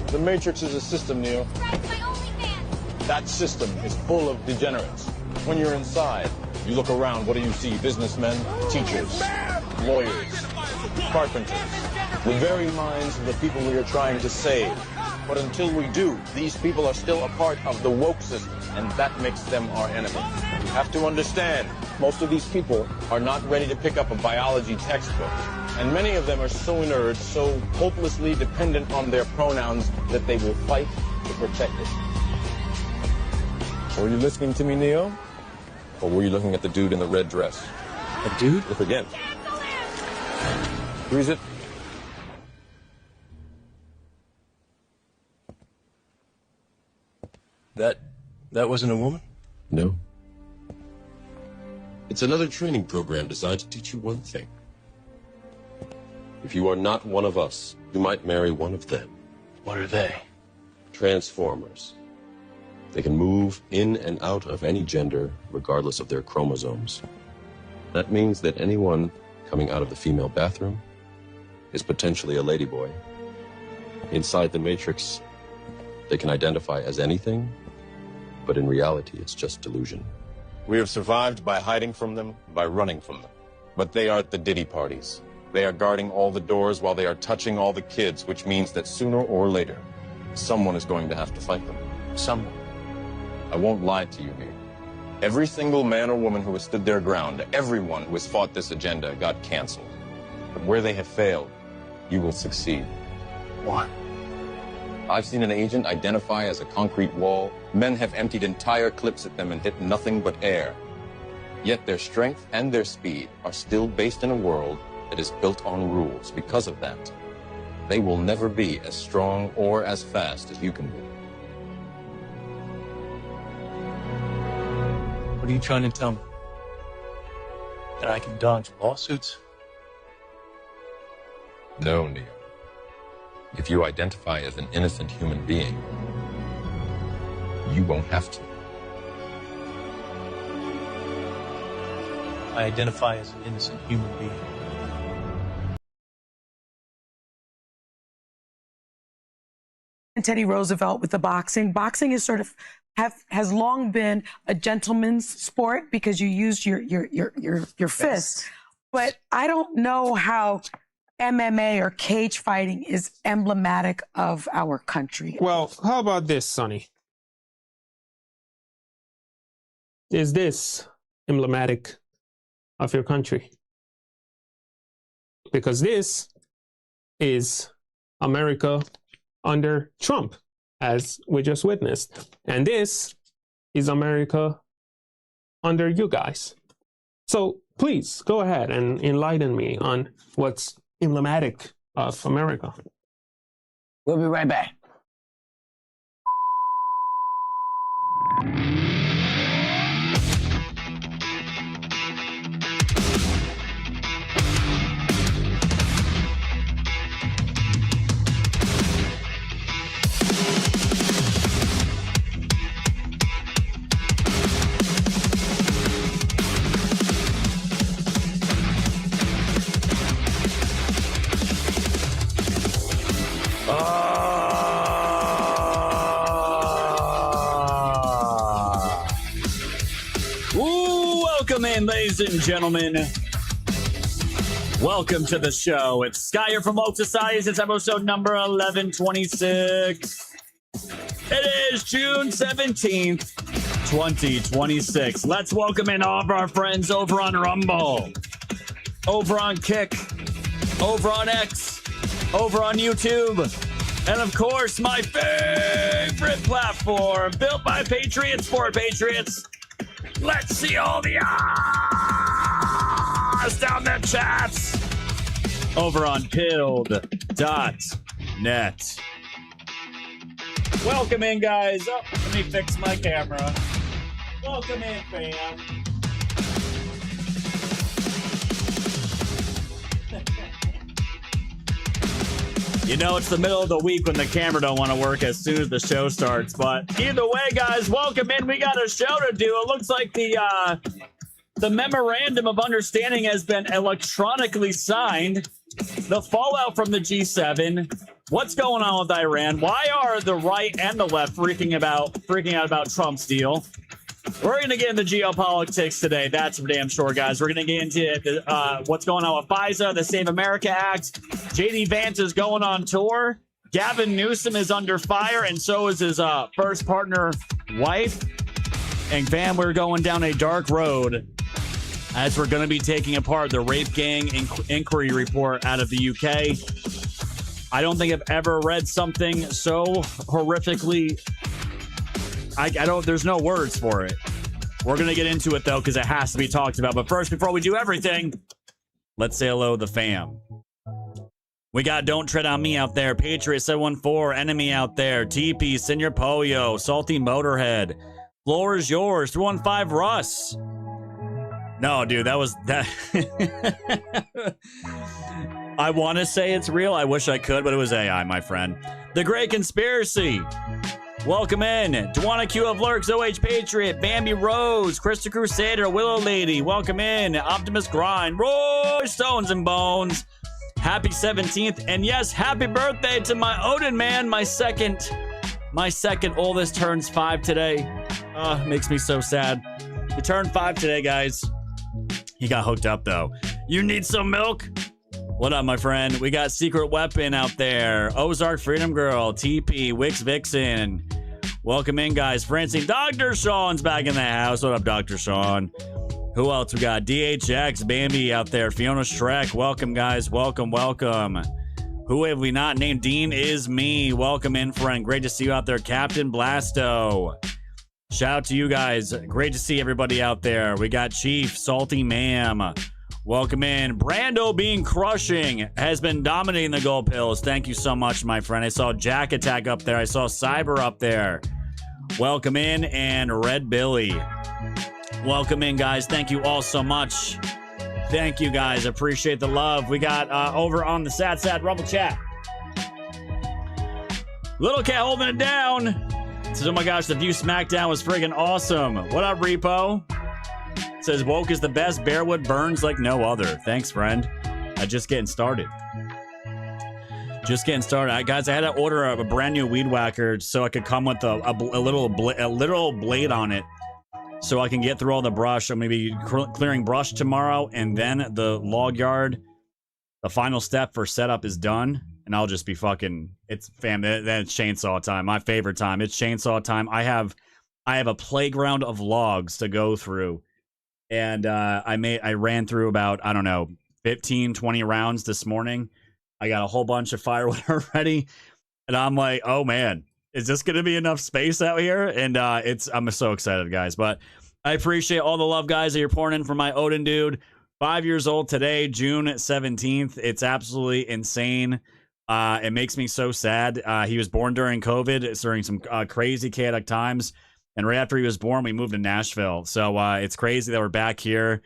The Matrix is a system, Neo. That system is full of degenerates. When you're inside, you look around, what do you see? Businessmen, teachers, lawyers, carpenters, the very minds of the people we are trying to save. But until we do, these people are still a part of the woke system, and that makes them our enemy. You have to understand, most of these people are not ready to pick up a biology textbook. And many of them are so inert, so hopelessly dependent on their pronouns that they will fight to protect it. Were you listening to me, Neo? Or were you looking at the dude in the red dress? The dude? Look again. Who is it? That wasn't a woman? No. It's another training program designed to teach you one thing. If you are not one of us, you might marry one of them. What are they? Transformers. They can move in and out of any gender, regardless of their chromosomes. That means that anyone coming out of the female bathroom is potentially a ladyboy. Inside the Matrix, they can identify as anything, but in reality, it's just delusion. We have survived by hiding from them, by running from them. But they are at the Diddy parties. They are guarding all the doors while they are touching all the kids, which means that sooner or later, someone is going to have to fight them. Someone. I won't lie to you here. Every single man or woman who has stood their ground, everyone who has fought this agenda got canceled. But where they have failed, you will succeed. What? I've seen an agent identify as a concrete wall. Men have emptied entire clips at them and hit nothing but air. Yet their strength and their speed are still based in a world that is built on rules. Because of that, they will never be as strong or as fast as you can be. What are you trying to tell me? That I can dodge lawsuits? No, Neo. If you identify as an innocent human being, you won't have to. I identify as an innocent human being. And Teddy Roosevelt with the boxing. Boxing is sort of has long been a gentleman's sport because you use your fists. But I don't know how MMA or cage fighting is emblematic of our country. Well, how about this, Sonny? Is this emblematic of your country? Because this is America under Trump, as we just witnessed. And this is America under you guys. So please go ahead and enlighten me on what's emblematic of America. We'll be right back. Welcome in, ladies and gentlemen. Welcome to the show. It's Skyer from Woke Society. It's episode number 1126. It is June 17th, 2026. Let's welcome in all of our friends over on Rumble, over on Kick, over on X, over on YouTube, and of course, my favorite platform, built by Patriots for Patriots. Let's see all the ahs down the chats over on pilled.net. Welcome in, guys. Oh, let me fix my camera. Welcome in, fam. You know, it's the middle of the week when the camera don't want to work as soon as the show starts. But either way, guys, welcome in. We got a show to do. It looks like the memorandum of understanding has been electronically signed. The fallout from the G7 What's going on with Iran? Why are the right and the left freaking out about Trump's deal? We're going to get into geopolitics today. That's for damn sure, guys. We're going to get into what's going on with FISA, the Save America Act. JD Vance is going on tour. Gavin Newsome is under fire, and so is his first partner wife. And fam, we're going down a dark road as we're going to be taking apart the rape gang inquiry report out of the UK. I don't think I've ever read something so horrifically. I don't, there's no words for it. We're going to get into it, though, because it has to be talked about. But first, before we do everything, let's say hello to the fam. We got Don't Tread on Me out there, Patriot 714, Enemy out there, TP, Senior Poyo, Salty Motorhead, Floor is Yours, 315 Russ. No, dude, that was that. I want to say it's real. I wish I could, but it was AI, my friend. The Great Conspiracy. Welcome in. Dwana Q of Lurks, OH Patriot, Bambi Rose, Krista Crusader, Willow Lady. Welcome in. Optimus Grind, Roy Stones and Bones. Happy 17th. And yes, happy birthday to my Odin man. My second oldest turns 5 today. Makes me so sad. He turned 5 today, guys. He got hooked up, though. You need some milk? What up, my friend? We got Secret Weapon out there. Ozark Freedom Girl, TP, Wix Vixen. Welcome in, guys. Francine, Dr. Sean's back in the house. What up, Dr. Sean? Who else we got? DHX, Bambi out there. Fiona Shrek. Welcome, guys. Welcome, welcome. Who have we not named? Dean is me. Welcome in, friend. Great to see you out there. Captain Blasto. Shout out to you guys. Great to see everybody out there. We got Chief, Salty Ma'am. Welcome in. Brando being crushing has been dominating the gold pills. Thank you so much, my friend. I saw Jack Attack up there. I saw Cyber up there. Welcome in. And Red Billy. Welcome in, guys. Thank you all so much. Thank you, guys. Appreciate the love. We got over on the Sad Rumble chat. Little Cat holding it down. Says, oh my gosh, the View SmackDown was friggin' awesome. What up, Repo? Says, woke is the best. Bearwood burns like no other. Thanks, friend. Just getting started. Guys, I had to order a brand new weed whacker so I could come with a little blade on it so I can get through all the brush. I'm going to be clearing brush tomorrow, and then the log yard, the final step for setup is done. And I'll just be fucking, it's fam, then it's chainsaw time. My favorite time. It's chainsaw time. I have a playground of logs to go through. And I ran through about, I don't know, 15, 20 rounds this morning. I got a whole bunch of firewood already. And I'm like, oh man, is this going to be enough space out here? And I'm so excited, guys. But I appreciate all the love, guys, that you're pouring in for my Odin dude. 5 years old today, June 17th. It's absolutely insane. It makes me so sad. He was born during COVID. It's during some crazy chaotic times. And right after he was born, we moved to Nashville. So it's crazy that we're back here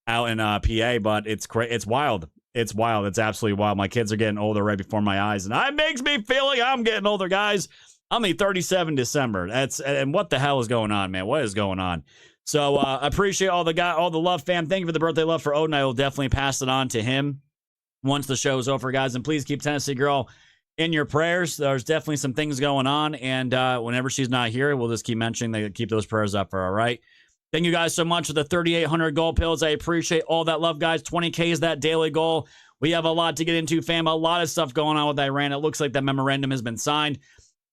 out in PA, but it's wild. It's wild. It's absolutely wild. My kids are getting older right before my eyes. And it makes me feel like I'm getting older, guys. I'm 37 December. And what the hell is going on, man? What is going on? So I appreciate all the love, fam. Thank you for the birthday love for Odin. I will definitely pass it on to him once the show's over, guys. And please keep Tennessee Girl in your prayers. There's definitely some things going on. And whenever she's not here, we'll just keep mentioning that, keep those prayers up for her, all right? Thank you guys so much for the 3,800 gold pills. I appreciate all that love, guys. 20K is that daily goal. We have a lot to get into, fam. A lot of stuff going on with Iran. It looks like that memorandum has been signed.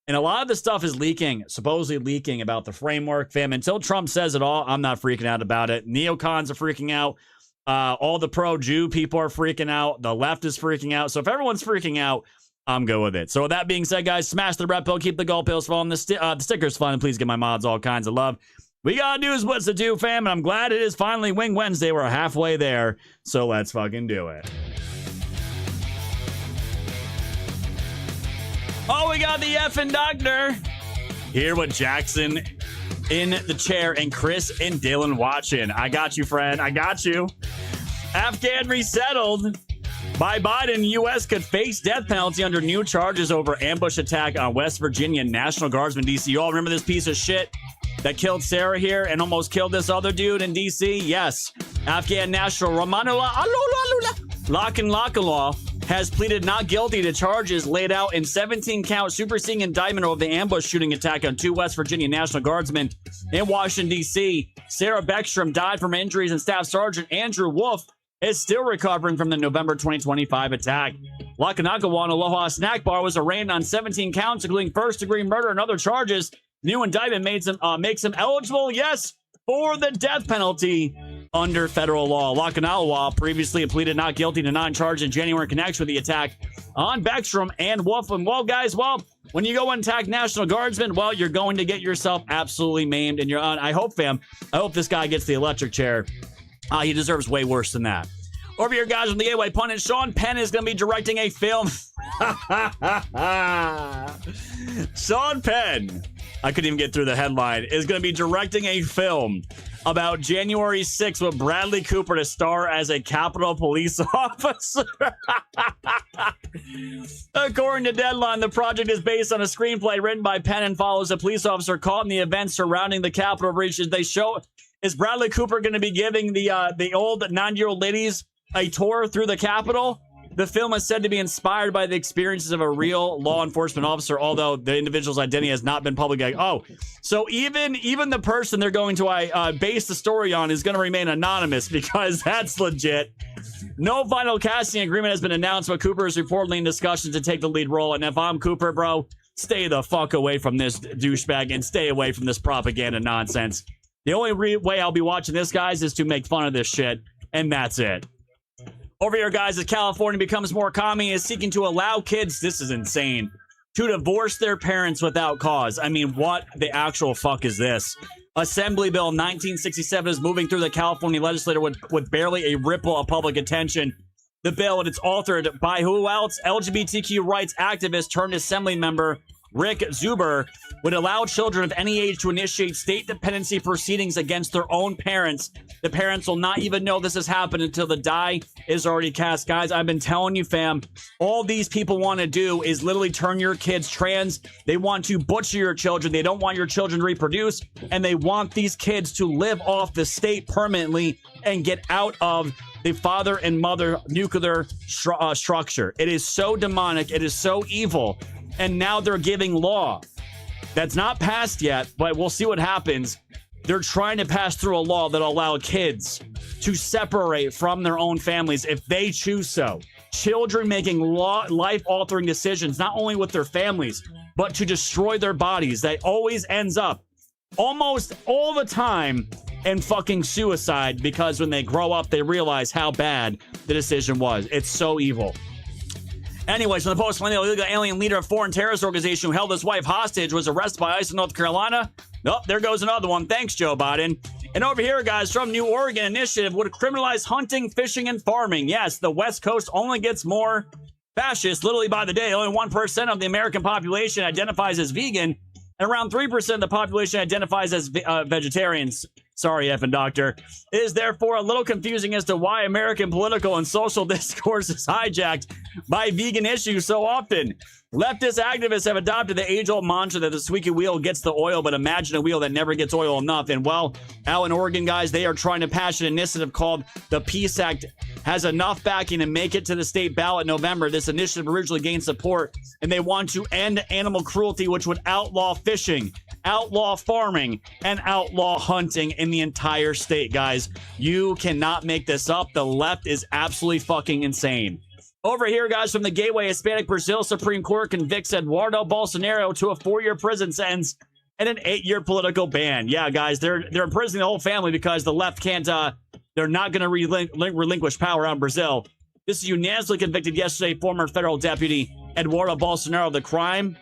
And a lot of the stuff is leaking, supposedly leaking about the framework, fam. Until Trump says it all, I'm not freaking out about it. Neocons are freaking out. All the pro-Jew people are freaking out. The left is freaking out. So if everyone's freaking out, I'm good with it. So with that being said, guys, smash the red pill, keep the gold pills falling, the stickers fun, and please give my mods all kinds of love. We gotta do is what's to do, fam, and I'm glad it is finally Wing Wednesday. We're halfway there, so let's fucking do it. Oh, we got the effing doctor here with Jackson in the chair and Chris and Dylan watching. I got you, friend. I got you. Afghan resettled by Biden. U.S. could face death penalty under new charges over ambush attack on West Virginia National Guardsman D.C. You all remember this piece of shit that killed Sarah here and almost killed this other dude in D.C.? Yes. Afghan National Ramanullah Lakin Lakallah has pleaded not guilty to charges laid out in 17-count superseding indictment of the ambush shooting attack on 2 West Virginia National Guardsmen in Washington, D.C. Sarah Beckstrom died from injuries, and Staff Sergeant Andrew Wolf is still recovering from the November 2025 attack. Lackawanna Aloha Snack Bar was arraigned on 17 counts, including first-degree murder and other charges. New indictment makes him eligible, yes, for the death penalty under federal law. Lackawanna previously pleaded not guilty to 9 charges in January in connection with the attack on Beckstrom and Wolf. And well, guys, when you go and attack National Guardsmen, you're going to get yourself absolutely maimed. And I hope this guy gets the electric chair. He deserves way worse than that. Over here, guys, on the Gateway Pundit, Sean Penn is going to be directing a film. Sean Penn, I couldn't even get through the headline, is going to be directing a film about January 6th with Bradley Cooper to star as a Capitol Police officer. According to Deadline, the project is based on a screenplay written by Penn and follows a police officer caught in the events surrounding the Capitol breaches. Is Bradley Cooper going to be giving the old 90-year-old ladies a tour through the Capitol? The film is said to be inspired by the experiences of a real law enforcement officer, although the individual's identity has not been public. So even the person they're going to base the story on is going to remain anonymous, because that's legit. No final casting agreement has been announced, but Cooper is reportedly in discussions to take the lead role. And if I'm Cooper, bro, stay the fuck away from this douchebag and stay away from this propaganda nonsense. The only way I'll be watching this, guys, is to make fun of this shit, and that's it. Over here, guys, as California becomes more common, is seeking to allow kids, this is insane, to divorce their parents without cause. I mean, what the actual fuck is this? Assembly Bill 1967 is moving through the California legislature with barely a ripple of public attention. The bill, and it's authored by who else? LGBTQ rights activist turned Assembly member Rick Zuber, would allow children of any age to initiate state dependency proceedings against their own parents. The parents will not even know this has happened until the die is already cast. Guys, I've been telling you, fam, all these people want to do is literally turn your kids trans. They want to butcher your children. They don't want your children to reproduce, and they want these kids to live off the state permanently and get out of the father and mother nuclear structure. It is so demonic. It is so evil. And now they're giving law that's not passed yet, but we'll see what happens. They're trying to pass through a law that'll allow kids to separate from their own families if they choose so. Children making life-altering decisions, not only with their families, but to destroy their bodies. That always ends up, almost all the time, in fucking suicide, because when they grow up, they realize how bad the decision was. It's so evil. Anyways, from the post-millennial illegal alien leader of a foreign terrorist organization who held his wife hostage was arrested by ICE in North Carolina. Oh, there goes another one. Thanks, Joe Biden. And over here, guys, from New Oregon initiative would criminalize hunting, fishing, and farming. Yes, the West Coast only gets more fascist literally by the day. Only 1% of the American population identifies as vegan, and around 3% of the population identifies as vegetarians. Sorry, effing doctor. It is therefore a little confusing as to why American political and social discourse is hijacked by vegan issues so often. Leftist activists have adopted the age-old mantra that the squeaky wheel gets the oil, but imagine a wheel that never gets oil enough. And well, out in Oregon, guys, they are trying to pass an initiative called the Peace Act. Has enough backing to make it to the state ballot in November. This initiative originally gained support, and they want to end animal cruelty, which would outlaw fishing, outlaw farming, and outlaw hunting in the entire state, guys. You cannot make this up. The left is absolutely fucking insane. Over here, guys, from the Gateway, Hispanic Brazil Supreme Court convicts Eduardo Bolsonaro to a 4-year prison sentence and an 8-year political ban. Yeah, guys, they're imprisoning the whole family because the left can't, they're not going to relinquish power out in Brazil. This is unanimously convicted yesterday former federal deputy Eduardo Bolsonaro of the crime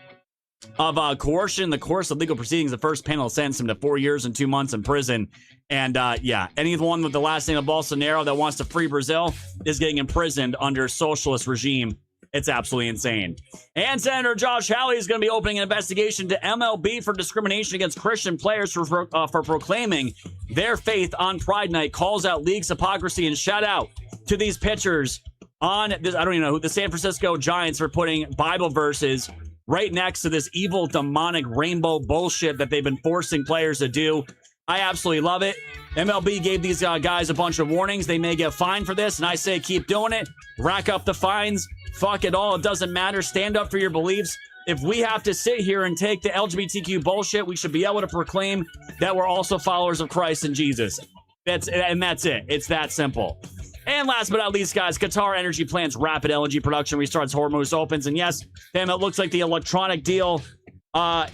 of coercion in the course of legal proceedings. The first panel sentenced him to 4 years and 2 months in prison. And yeah, anyone with the last name of Bolsonaro that wants to free Brazil is getting imprisoned under socialist regime. It's absolutely insane. And Senator Josh Hawley is going to be opening an investigation to MLB for discrimination against Christian players for proclaiming their faith on Pride Night. Calls out league's hypocrisy, and shout out to these pitchers on this. I don't even know who, the San Francisco Giants, for putting Bible verses right next to this evil, demonic rainbow bullshit that they've been forcing players to do. I absolutely love it. MLB gave these guys a bunch of warnings. They may get fined for this, and I say keep doing it. Rack up the fines. Fuck it all. It doesn't matter. Stand up for your beliefs. If we have to sit here and take the LGBTQ bullshit, we should be able to proclaim that we're also followers of Christ and Jesus. That's it. It's that simple. And last but not least, guys, Qatar Energy plans rapid LNG production restarts. Hormuz opens. And yes, fam, it looks like the electronic deal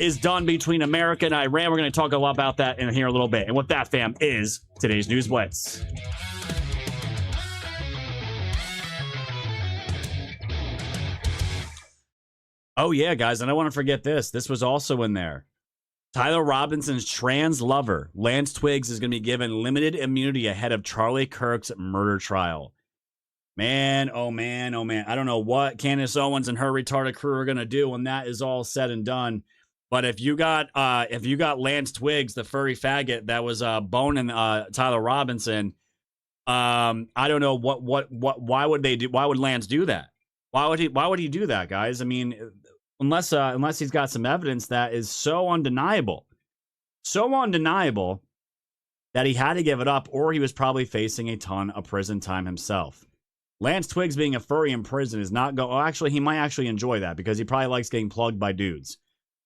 is done between America and Iran. We're going to talk a lot about that in here a little bit. And what that, fam, is today's News Blitz. Oh, yeah, guys, and I want to forget this. This was also in there. Tyler Robinson's trans lover, Lance Twiggs, is going to be given limited immunity ahead of Charlie Kirk's murder trial. Man, oh man, oh man. I don't know what Candace Owens and her retarded crew are going to do when that is all said and done. But if you got Lance Twiggs, the furry faggot that was boning Tyler Robinson, I don't know why would Lance do that? Why would he do that, guys? I mean, unless he's got some evidence that is so undeniable that he had to give it up, or he was probably facing a ton of prison time himself. Lance Twiggs being a furry in prison is not go. Oh, actually, he might actually enjoy that because he probably likes getting plugged by dudes.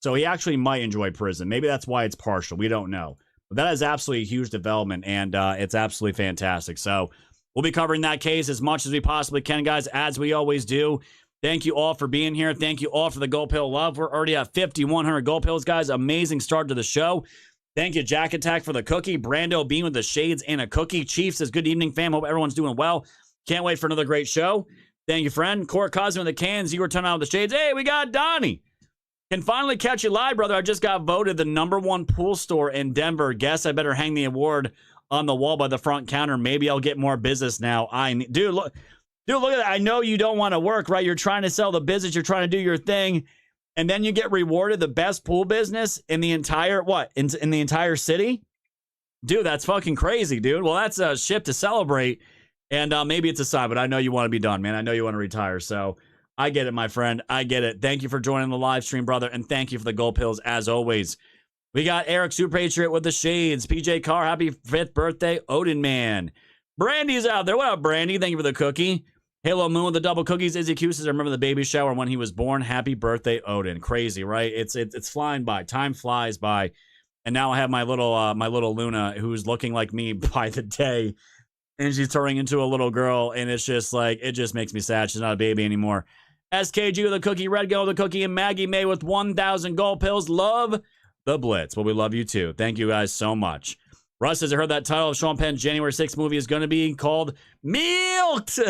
So he actually might enjoy prison. Maybe that's why it's partial. We don't know. But that is absolutely a huge development, and it's absolutely fantastic. So we'll be covering that case as much as we possibly can, guys, as we always do. Thank you all for being here. Thank you all for the Gold Pill love. We're already at 5,100 Gold Pills, guys. Amazing start to the show. Thank you, Jack Attack, for the cookie. Brando Bean with the shades and a cookie. Chief says, good evening, fam. Hope everyone's doing well. Can't wait for another great show. Thank you, friend. Court Cosmo with the cans. You were turning on with the shades. Hey, we got Donnie. Can finally catch you live, brother. I just got voted the #1 pool store in Denver. Guess I better hang the award on the wall by the front counter. Maybe I'll get more business now. Dude, look at that. I know you don't want to work, right? You're trying to sell the business. You're trying to do your thing. And then you get rewarded the best pool business in the entire, in the entire city? Dude, that's fucking crazy, dude. Well, that's a shit to celebrate. And maybe it's a sign, but I know you want to be done, man. I know you want to retire. So I get it, my friend. I get it. Thank you for joining the live stream, brother. And thank you for the Gold Pills, as always. We got Eric Super Patriot with the shades. PJ Carr, happy 5th birthday. Odin Man. Brandy's out there. What up, Brandy? Thank you for the cookie. Halo Moon with the double cookies. Izzy Q says, I remember the baby shower when he was born. Happy birthday, Odin. Crazy, right? It's flying by. Time flies by. And now I have my little Luna, who's looking like me by the day. And she's turning into a little girl. And it's just like, it just makes me sad. She's not a baby anymore. SKG with a cookie. Red Go with a cookie. And Maggie May with 1,000 Gold Pills. Love the Blitz. Well, we love you too. Thank you guys so much. Russ says, I heard that title of Sean Penn's January 6th movie is going to be called Milked.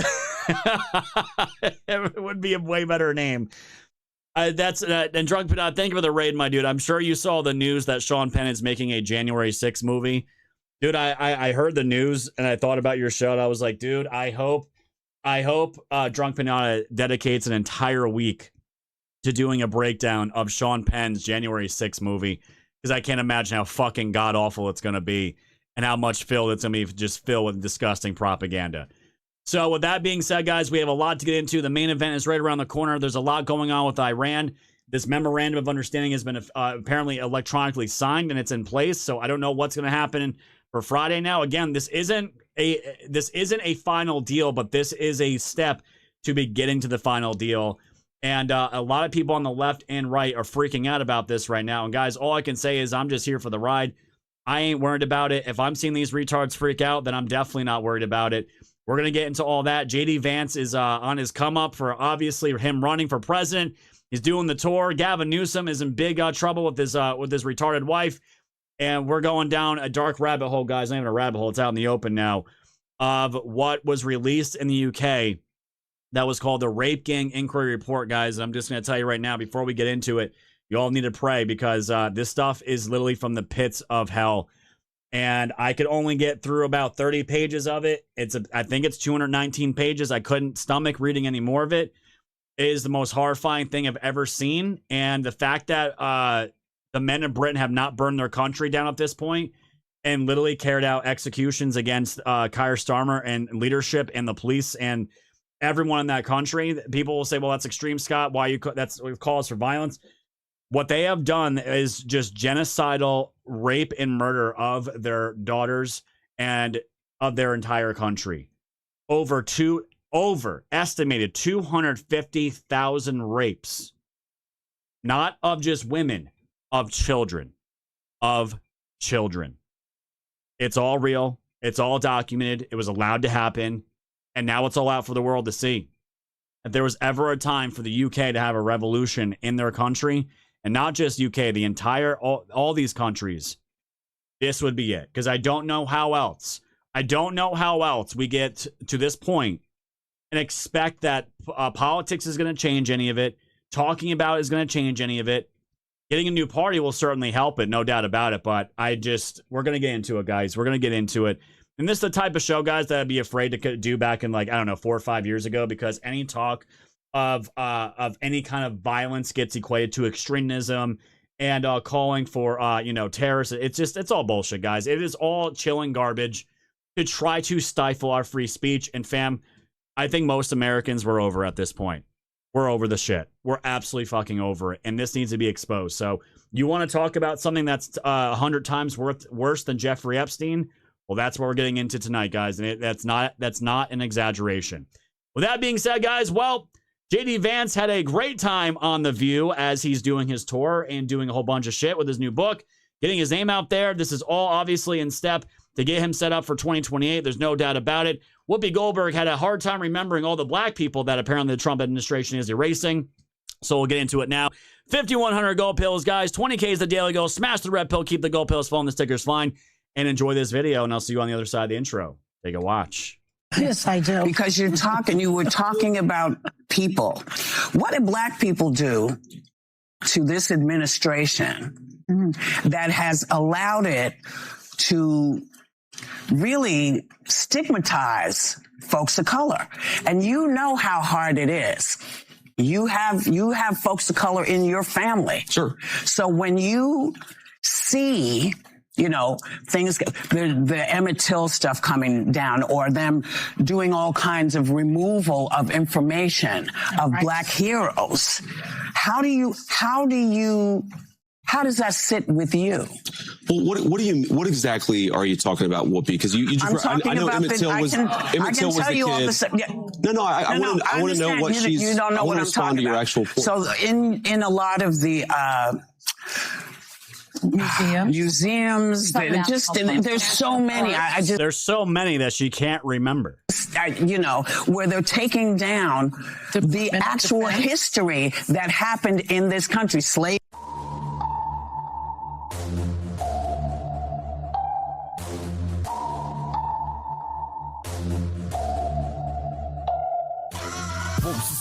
It would be a way better name. And Drunk Pinot, thank you for the raid, my dude. I'm sure you saw the news that Sean Penn is making a January 6th movie. Dude, I heard the news and I thought about your show and I was like, dude, I hope Drunk Pinot dedicates an entire week to doing a breakdown of Sean Penn's January 6th movie. Because I can't imagine how fucking god-awful it's going to be and how much filled it's going to be just filled with disgusting propaganda. So with that being said, guys, we have a lot to get into. The main event is right around the corner. There's a lot going on with Iran. This memorandum of understanding has been apparently electronically signed and it's in place. So I don't know what's going to happen for Friday now. Again, this isn't a final deal, but this is a step to be getting to the final deal. And a lot of people on the left and right are freaking out about this right now. And guys, all I can say is I'm just here for the ride. I ain't worried about it. If I'm seeing these retards freak out, then I'm definitely not worried about it. We're going to get into all that. JD Vance is on his come up for obviously him running for president. He's doing the tour. Gavin Newsome is in big trouble with his retarded wife. And we're going down a dark rabbit hole, guys. Not even a rabbit hole. It's out in the open now of what was released in the UK. That was called the Rape Gang Inquiry Report, guys. I'm just going to tell you right now, before we get into it, you all need to pray because this stuff is literally from the pits of hell. And I could only get through about 30 pages of it. I think it's 219 pages. I couldn't stomach reading any more of it. It is the most horrifying thing I've ever seen. And the fact that the men of Britain have not burned their country down at this point and literally carried out executions against Keir Starmer and leadership and the police and everyone in that country. People will say, well, that's extreme, Scott. Why that's cause for violence. What they have done is just genocidal rape and murder of their daughters and of their entire country. Estimated 250,000 rapes. Not of just women, of children. It's all real. It's all documented. It was allowed to happen. And now it's all out for the world to see. If there was ever a time for the UK to have a revolution in their country, and not just UK, the entire, all these countries, this would be it. Because I don't know how else we get to this point and expect that politics is going to change any of it. Talking about is going to change any of it. Getting a new party will certainly help it, no doubt about it. But we're going to get into it, guys. We're going to get into it. And this is the type of show, guys, that I'd be afraid to do back in 4 or 5 years ago, because any talk of any kind of violence gets equated to extremism and calling for terrorists. It's all bullshit, guys. It is all chilling garbage to try to stifle our free speech. And fam, I think most Americans were over at this point. We're over the shit. We're absolutely fucking over it. And this needs to be exposed. So you want to talk about something that's 100 times worse than Jeffrey Epstein? Well, that's what we're getting into tonight, guys. And that's not an exaggeration. With that being said, guys, well, JD Vance had a great time on The View as he's doing his tour and doing a whole bunch of shit with his new book, getting his name out there. This is all obviously in step to get him set up for 2028. There's no doubt about it. Whoopi Goldberg had a hard time remembering all the black people that apparently the Trump administration is erasing. So we'll get into it now. 5,100 gold pills, guys. 20K is the daily goal. Smash the red pill. Keep the gold pills flowing. The stickers flying. And enjoy this video, and I'll see you on the other side of the intro. Take a watch. Yes, I do. Because you were talking about people. What did black people do to this administration that has allowed it to really stigmatize folks of color? And you know how hard it is. You have folks of color in your family. Sure. So when you see things, the Emmett Till stuff coming down, or them doing all kinds of removal of information of black heroes. How does that sit with you? Well, what exactly are you talking about, Whoopi? Because I know Emmett Till was the kid. No, I want to know what she's. You don't know what I'm talking about. Your actual point. So in a lot of the museums, there's so many. There's so many that she can't remember. Where they're taking down the actual history that happened in this country. Slave.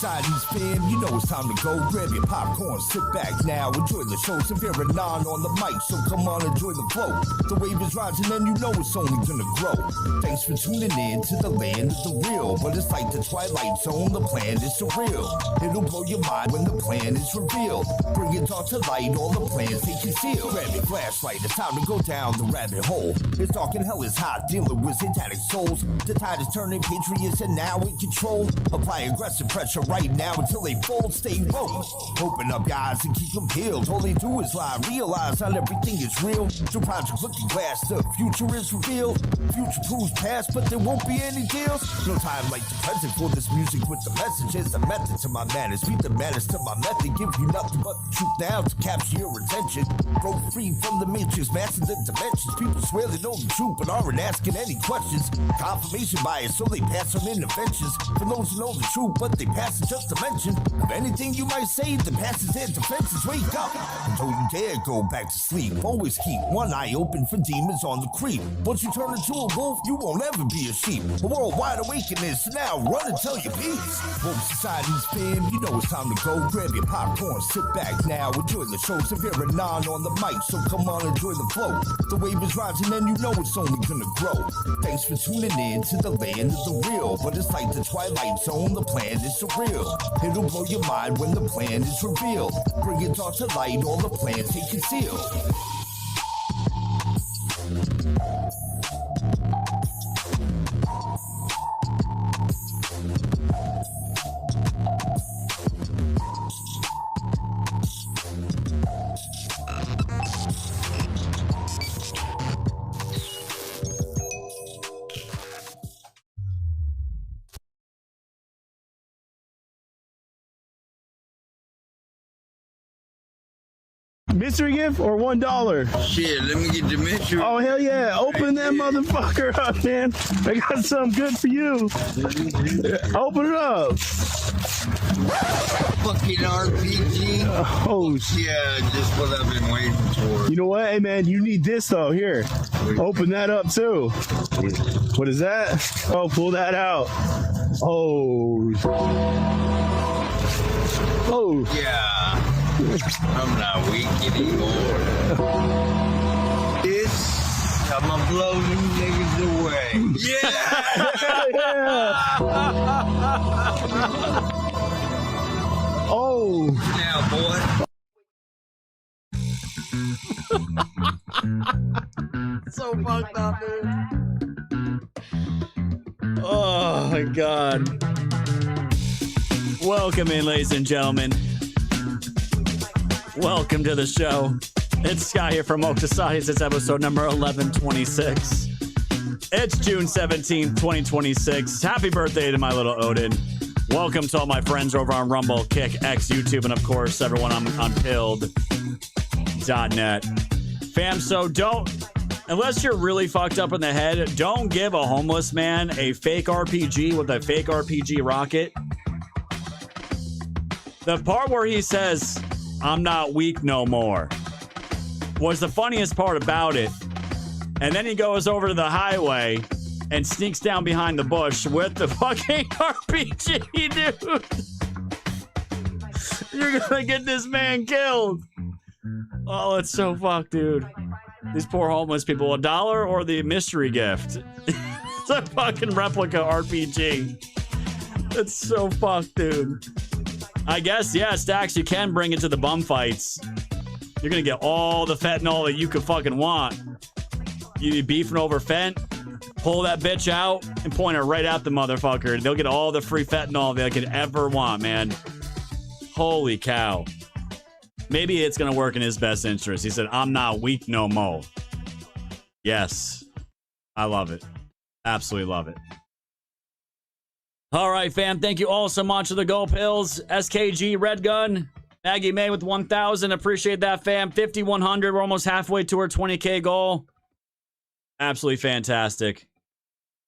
Society's fan, it's time to go. Grab your popcorn, sit back now, enjoy the show. Severe and non on the mic, so come on, enjoy the flow. The wave is rising and it's only gonna grow. Thanks for tuning in to the land of the real. But it's like the Twilight Zone, the plan is surreal. It'll blow your mind when the plan is revealed. Bring it all to light, all the plans they conceal. Grab your flashlight, it's time to go down the rabbit hole. It's dark and hell is hot, dealing with satanic souls. The tide is turning, patriots and now in control. Apply aggressive pressure right now until they fold, stay woke. Open up your eyes and keep them peeled. All they do is lie, realize not everything is real. Through Project Looking Glass, the future is revealed. Future proves past, but there won't be any deals. No time like the present for this music with the message. It's the method to my madness, beat the madness to my method. Give you nothing but the truth now to capture your attention. Broke free from the matrix, master the dimensions. People swear they know the truth, but aren't asking any questions. Confirmation bias, so they pass on interventions. For those who know the truth, but they pass it just to mention. Of anything you might say, the past is their defenses. Wake up, and don't you dare go back to sleep. Always keep one eye open for demons on the creep. Once you turn into a wolf, you won't ever be a sheep. A worldwide awakening, so now run and tell your peace. Woke Society's fam, it's time to go. Grab your popcorn, sit back now, enjoy the show. Severe and non on the mic, so come on, enjoy the flow. The wave is rising and it's only gonna grow. Thanks for tuning in to the land of the real. But it's like the Twilight Zone, the plan is surreal. It'll blow your mind when the plan is revealed. Bring it all to light, all the plans they conceal. Mystery gift or $1? Shit, let me get the mystery. Oh, hell yeah. Open that motherfucker up, man. I got something good for you. Open it up. Fucking RPG. Oh, yeah, just what I've been waiting for. You know what? Hey, man, you need this, though. Here. Open that up, too. What is that? Oh, pull that out. Oh. Oh. Yeah. I'm not weak anymore. I'm gonna blow them niggas away. Yeah! Oh! Now, boy. So fucked up, dude. Oh my god. Welcome in, ladies and gentlemen. Welcome to the show. It's Sky here from Oak Societies. It's episode number 1126. It's June 17th, 2026. Happy birthday to my little Odin. Welcome to all my friends over on Rumble, Kick, X, YouTube, and of course, everyone on pilled.net. Fam, so unless you're really fucked up in the head, don't give a homeless man a fake RPG with a fake RPG rocket. The part where he says, "I'm not weak no more," was the funniest part about it. And then he goes over to the highway and sneaks down behind the bush with the fucking RPG, dude. You're gonna get this man killed. Oh, it's so fucked, dude. These poor homeless people. $1 or the mystery gift? It's a fucking replica RPG. It's so fucked, dude. I guess, yeah, Stacks, you can bring it to the bum fights. You're gonna get all the fentanyl that you could fucking want. You be beefing over fent, pull that bitch out and point it right at the motherfucker. They'll get all the free fentanyl they could ever want, man. Holy cow. Maybe it's gonna work in his best interest. He said, "I'm not weak no more." Yes. I love it. Absolutely love it. All right, fam. Thank you all so much for the Go Pills. SKG, Red Gun. Maggie May with 1,000. Appreciate that, fam. 5,100. We're almost halfway to our 20K goal. Absolutely fantastic.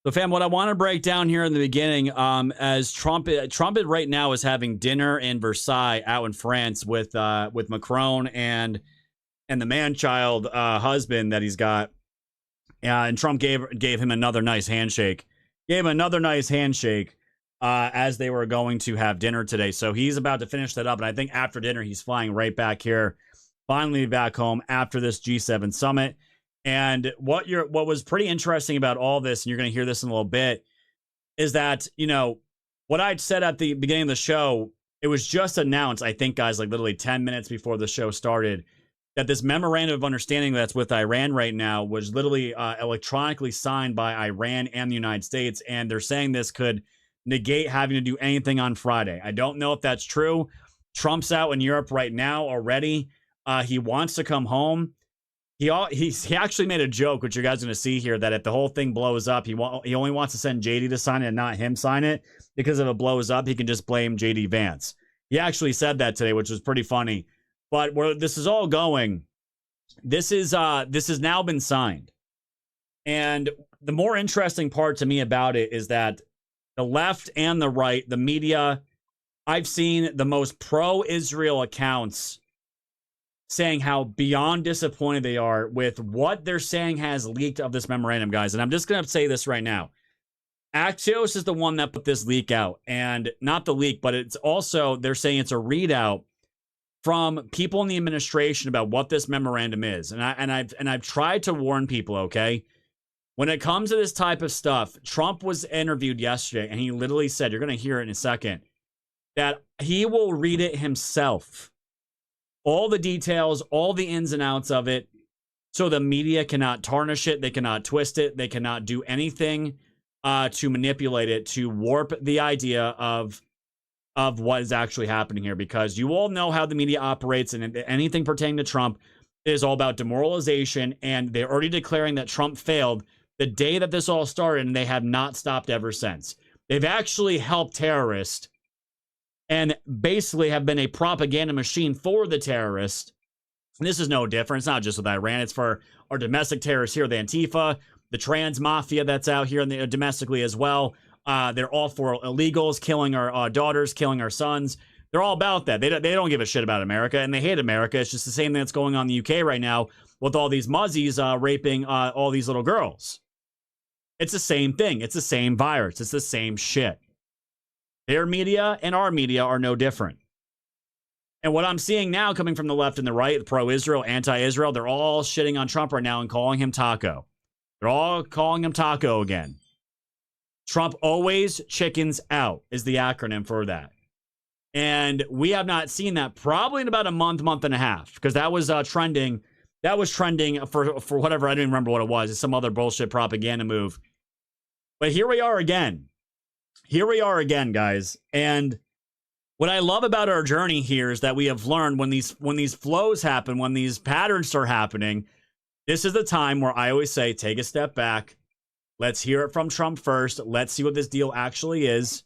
So, fam, what I want to break down here in the beginning, as Trump right now is having dinner in Versailles out in France with Macron and the man-child husband that he's got. And Trump gave him another nice handshake. As they were going to have dinner today. So he's about to finish that up. And I think after dinner, he's flying right back here, finally back home after this G7 summit. And what was pretty interesting about all this, and you're going to hear this in a little bit, is that, you know, what I'd said at the beginning of the show, it was just announced, I think, guys, like literally 10 minutes before the show started, that this memorandum of understanding that's with Iran right now was literally electronically signed by Iran and the United States. And they're saying this could negate having to do anything on Friday. I don't know if that's true. Trump's out in Europe right now already. He wants to come home. He actually made a joke, which you guys are going to see here, that if the whole thing blows up, he only wants to send JD to sign it and not him sign it, because if it blows up, he can just blame JD Vance. He actually said that today, which was pretty funny. But where this is all going, this has now been signed. And the more interesting part to me about it is that the left and the right, the media, I've seen the most pro-Israel accounts saying how beyond disappointed they are with what they're saying has leaked of this memorandum, guys. And I'm just going to say this right now. Axios is the one that put this leak out. And not the leak, but it's also, they're saying it's a readout from people in the administration about what this memorandum is. And I've tried to warn people, okay? When it comes to this type of stuff, Trump was interviewed yesterday, and he literally said, you're going to hear it in a second, that he will read it himself. All the details, all the ins and outs of it, so the media cannot tarnish it, they cannot twist it, they cannot do anything to manipulate it, to warp the idea of what is actually happening here. Because you all know how the media operates, and anything pertaining to Trump is all about demoralization, and they're already declaring that Trump failed the day that this all started, and they have not stopped ever since. They've actually helped terrorists and basically have been a propaganda machine for the terrorists And this is no different. It's not just with Iran. It's for our domestic terrorists here, the Antifa, the trans mafia that's out here domestically as well. They're all for illegals, killing our daughters, killing our sons. They're all about that. They don't give a shit about America, and they hate America. It's just the same thing that's going on in the UK right now with all these muzzies raping all these little girls. It's the same thing. It's the same virus. It's the same shit. Their media and our media are no different. And what I'm seeing now coming from the left and the right, the pro-Israel, anti-Israel, they're all shitting on Trump right now and calling him Taco. They're all calling him Taco again. Trump always chickens out is the acronym for that. And we have not seen that probably in about a month and a half, because that was trending. That was trending for whatever. I don't even remember what it was. It's some other bullshit propaganda move. But here we are again. Here we are again, guys. And what I love about our journey here is that we have learned when these flows happen, when these patterns start happening, this is the time where I always say, take a step back. Let's hear it from Trump first. Let's see what this deal actually is.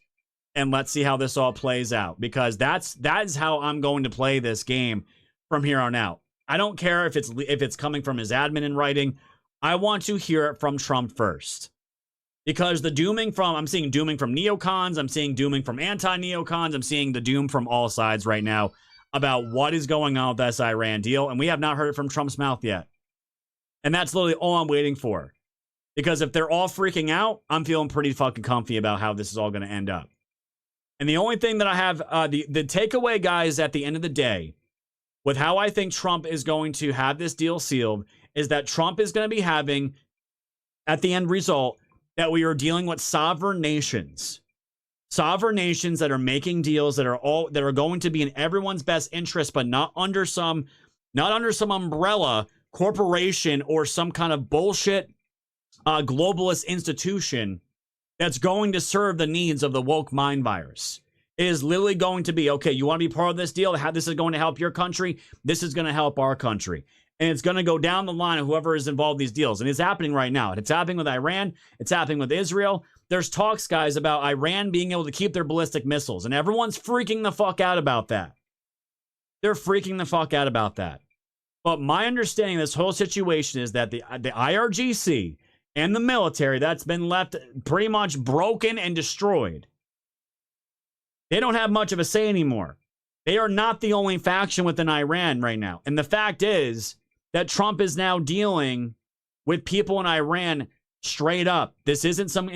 And let's see how this all plays out, because that is how I'm going to play this game from here on out. I don't care if it's coming from his admin in writing. I want to hear it from Trump first, because I'm seeing dooming from neocons. I'm seeing dooming from anti-neocons. I'm seeing the doom from all sides right now about what is going on with this Iran deal. And we have not heard it from Trump's mouth yet. And that's literally all I'm waiting for, because if they're all freaking out, I'm feeling pretty fucking comfy about how this is all going to end up. And the only thing that I have, the takeaway, guys, at the end of the day, with how I think Trump is going to have this deal sealed, is that Trump is going to be having, at the end result, that we are dealing with sovereign nations that are making deals that are going to be in everyone's best interest, but not under some umbrella corporation or some kind of bullshit globalist institution that's going to serve the needs of the woke mind virus. It is literally going to be, okay, you want to be part of this deal? How this is going to help your country? This is going to help our country. And it's going to go down the line of whoever is involved in these deals. And it's happening right now. It's happening with Iran. It's happening with Israel. There's talks, guys, about Iran being able to keep their ballistic missiles. And everyone's freaking the fuck out about that. They're freaking the fuck out about that. But my understanding of this whole situation is that the IRGC and the military that's been left pretty much broken and destroyed, they don't have much of a say anymore. They are not the only faction within Iran right now. And the fact is that Trump is now dealing with people in Iran straight up. This isn't some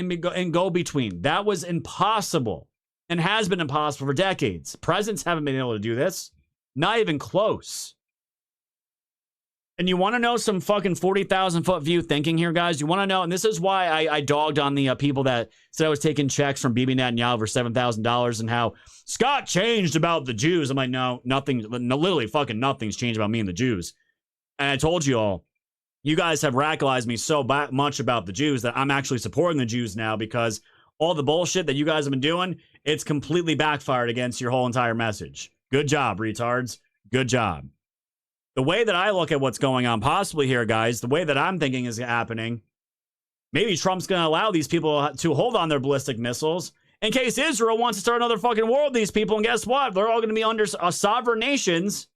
go-between. That was impossible and has been impossible for decades. Presidents haven't been able to do this. Not even close. And you want to know some fucking 40,000 foot view thinking here, guys? You want to know, and this is why I dogged on the people that said I was taking checks from Bibi Netanyahu for $7,000 and how Scott changed about the Jews. I'm like, no, literally fucking nothing's changed about me and the Jews. And I told you all, you guys have radicalized me so much about the Jews that I'm actually supporting the Jews now, because all the bullshit that you guys have been doing, it's completely backfired against your whole entire message. Good job, retards. Good job. The way that I look at what's going on possibly here, guys, the way that I'm thinking is happening, maybe Trump's going to allow these people to hold on their ballistic missiles in case Israel wants to start another fucking war with these people. And guess what? They're all going to be under sovereign nations.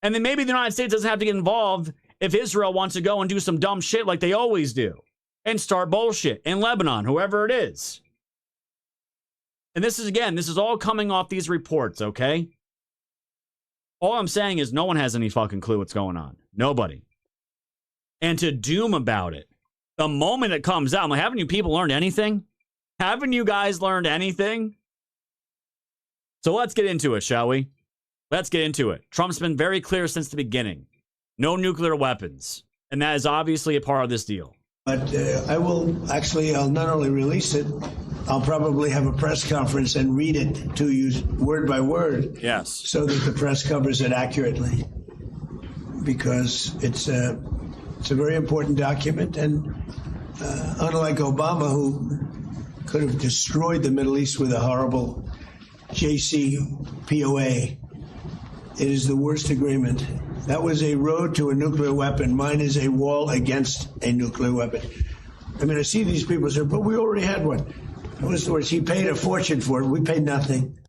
And then maybe the United States doesn't have to get involved if Israel wants to go and do some dumb shit like they always do and start bullshit in Lebanon, whoever it is. And this is all coming off these reports, okay? All I'm saying is no one has any fucking clue what's going on. Nobody. And to doom about it, the moment it comes out, I'm like, haven't you people learned anything? Haven't you guys learned anything? So let's get into it, shall we? Let's get into it. Trump's been very clear since the beginning. No nuclear weapons. And that is obviously a part of this deal. But I'll not only release it, I'll probably have a press conference and read it to you word by word. Yes. So that the press covers it accurately. Because it's a very important document. And unlike Obama, who could have destroyed the Middle East with a horrible JCPOA, it is the worst agreement. That was a road to a nuclear weapon. Mine is a wall against a nuclear weapon. I mean, I see these people say, but we already had one. In other words, he paid a fortune for it. We paid nothing.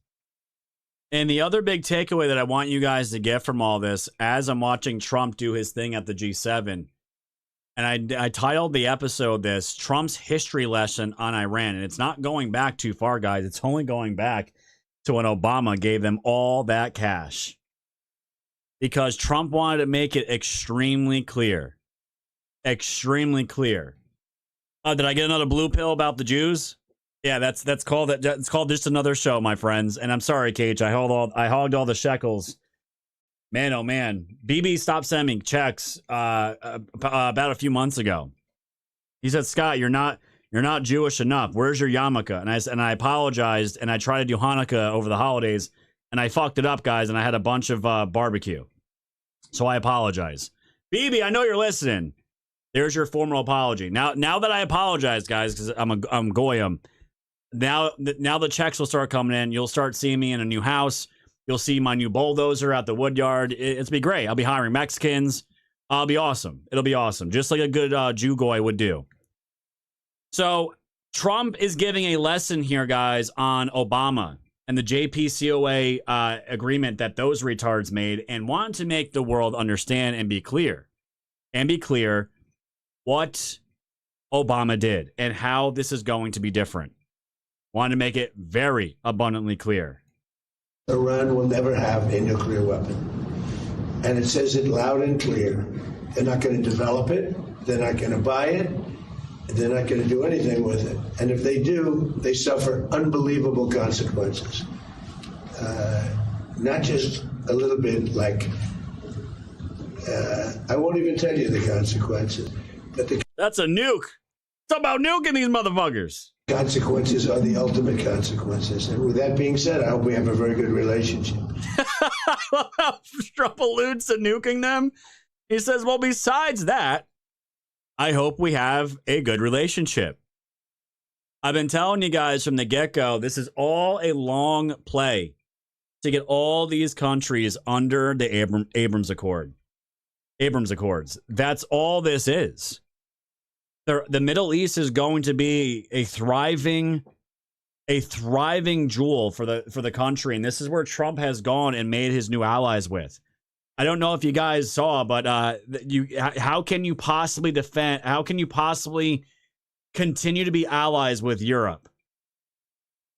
And the other big takeaway that I want you guys to get from all this, as I'm watching Trump do his thing at the G7, and I titled the episode this, Trump's history lesson on Iran. And it's not going back too far, guys. It's only going back to when Obama gave them all that cash. Because Trump wanted to make it extremely clear. Extremely clear. Did I get another blue pill about the Jews? Yeah, that's called it's called Just Another Show, my friends. And I'm sorry, Cage. I hogged all the shekels. Man, oh man. BB stopped sending checks about a few months ago. He said, Scott, you're not Jewish enough. Where's your yarmulke? And I apologized, and I tried to do Hanukkah over the holidays, and I fucked it up, guys, and I had a bunch of barbecue. So I apologize. BB, I know you're listening. There's your formal apology. Now that I apologize, guys, because I'm goyim. Now the checks will start coming in. You'll start seeing me in a new house. You'll see my new bulldozer at the wood yard. It's be great. I'll be hiring Mexicans. I'll be awesome. It'll be awesome. Just like a good Jew goy would do. So Trump is giving a lesson here, guys, on Obama and the JPCOA agreement that those retards made, and wanted to make the world understand and be clear. What Obama did and how this is going to be different. Wanted to make it very abundantly clear. Iran will never have a nuclear weapon. And it says it loud and clear. They're not going to develop it. They're not going to buy it. They're not going to do anything with it. And if they do, they suffer unbelievable consequences. Not just a little bit like, I won't even tell you the consequences. But that's a nuke. Talk about nuking these motherfuckers. Consequences are the ultimate consequences. And with that being said, I hope we have a very good relationship. Trump alludes to nuking them. He says, well, besides that, I hope we have a good relationship. I've been telling you guys from the get-go, this is all a long play to get all these countries under the Abrams Accord. Abrams Accords. That's all this is. The Middle East is going to be a thriving jewel for the country, and this is where Trump has gone and made his new allies with. I don't know if you guys saw, but how can you possibly defend? How can you possibly continue to be allies with Europe?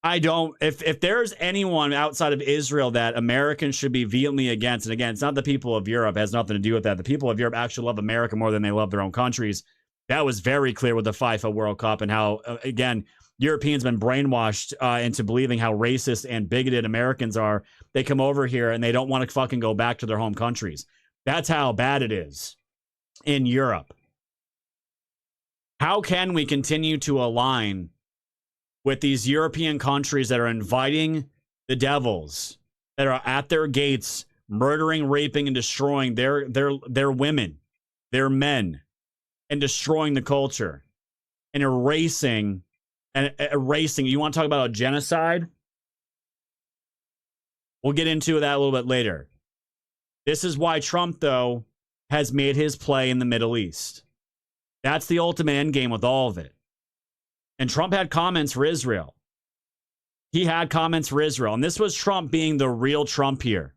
I don't. If there's anyone outside of Israel that Americans should be vehemently against, and again, it's not the people of Europe. It has nothing to do with that. The people of Europe actually love America more than they love their own countries. That was very clear with the FIFA World Cup and how, again, Europeans been brainwashed into believing how racist and bigoted Americans are. They come over here and they don't want to fucking go back to their home countries. That's how bad it is in Europe. How can we continue to align with these European countries that are inviting the devils, that are at their gates, murdering, raping, and destroying their women, their men, and destroying the culture and erasing. You want to talk about a genocide? We'll get into that a little bit later. This is why Trump, though, has made his play in the Middle East. That's the ultimate end game with all of it. And Trump had comments for Israel. He had comments for Israel. And this was Trump being the real Trump here.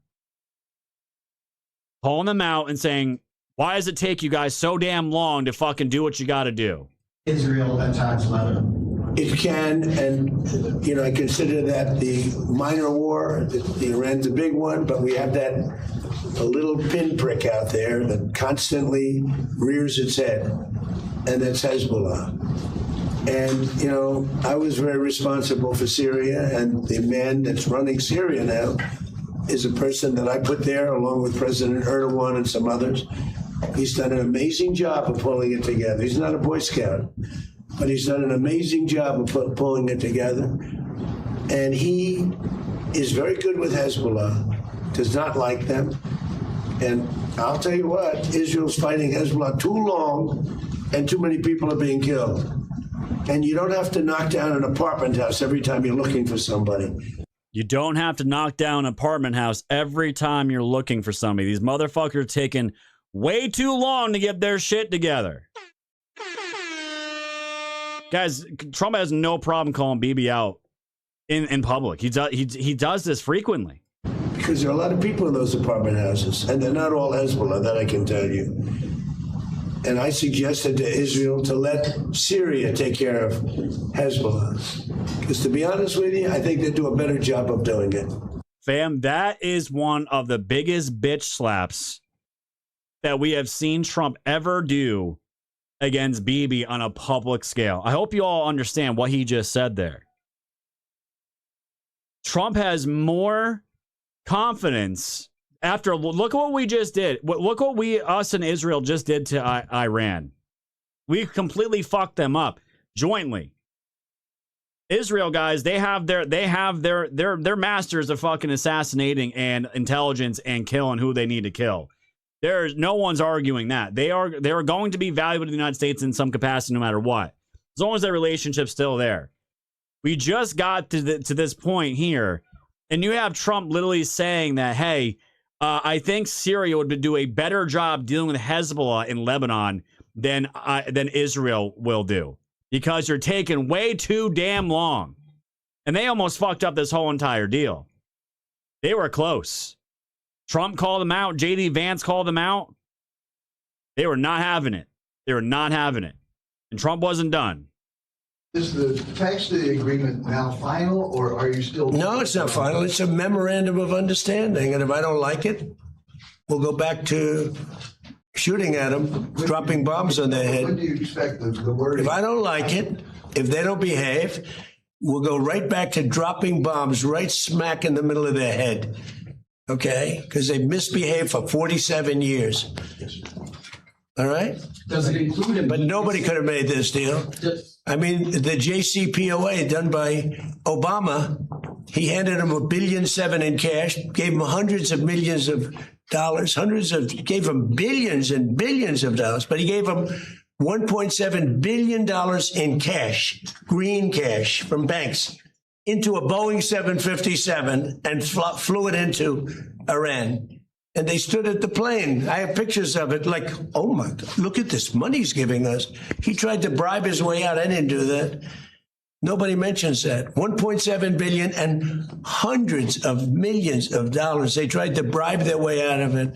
Calling them out and saying, why does it take you guys so damn long to fucking do what you got to do? Israel attacks Lebanon. It can, and, you know, I consider that the minor war. The Iran's a big one, but we have that a little pinprick out there that constantly rears its head, and that's Hezbollah. And, you know, I was very responsible for Syria, and the man that's running Syria now is a person that I put there along with President Erdogan and some others. He's done an amazing job of pulling it together. He's not a Boy Scout, but he's done an amazing job of pulling it together. And he is very good with Hezbollah, does not like them. And I'll tell you what, Israel's fighting Hezbollah too long, and too many people are being killed. And you don't have to knock down an apartment house every time you're looking for somebody. You don't have to knock down an apartment house every time you're looking for somebody. These motherfuckers are taking way too long to get their shit together. Guys, Trump has no problem calling BB out in public. He does this frequently. because there are a lot of people in those apartment houses, and they're not all Hezbollah, that I can tell you. And I suggested to Israel to let Syria take care of Hezbollah. Because to be honest with you, I think they do a better job of doing it. Fam, that is one of the biggest bitch slaps that we have seen Trump ever do against Bibi on a public scale. I hope you all understand what he just said there. Trump has more confidence after, look what we just did. Look what us and Israel just did to Iran. We completely fucked them up jointly. Israel, guys, they have their masters of fucking assassinating and intelligence and killing who they need to kill. There's no one's arguing that. They are going to be valuable to the United States in some capacity no matter what. As long as that relationship's still there. We just got to this point here, and you have Trump literally saying that, hey, I think Syria would do a better job dealing with Hezbollah in Lebanon than Israel will do, because you're taking way too damn long. And they almost fucked up this whole entire deal. They were close. Trump called them out. J.D. Vance called them out. They were not having it. They were not having it. And Trump wasn't done. Is the text of the agreement now final, or are you still... No, it's not final. It's a memorandum of understanding. And if I don't like it, we'll go back to shooting at them, dropping bombs on their head. When do you expect the word? If I don't like it, if they don't behave, we'll go right back to dropping bombs right smack in the middle of their head. Okay? Because they've misbehaved for 47 years. All right? Does it include... But nobody could have made this deal. I mean, the JCPOA done by Obama, he handed him $1.7 billion in cash, gave him hundreds of millions of dollars, gave him billions and billions of dollars, but he gave him $1.7 billion in cash, green cash from banks, into a Boeing 757 and flew it into Iran. And they stood at the plane. I have pictures of it, like, oh my God, look at this money he's giving us. He tried to bribe his way out. I didn't do that. Nobody mentions that. $1.7 billion and hundreds of millions of dollars. They tried to bribe their way out of it.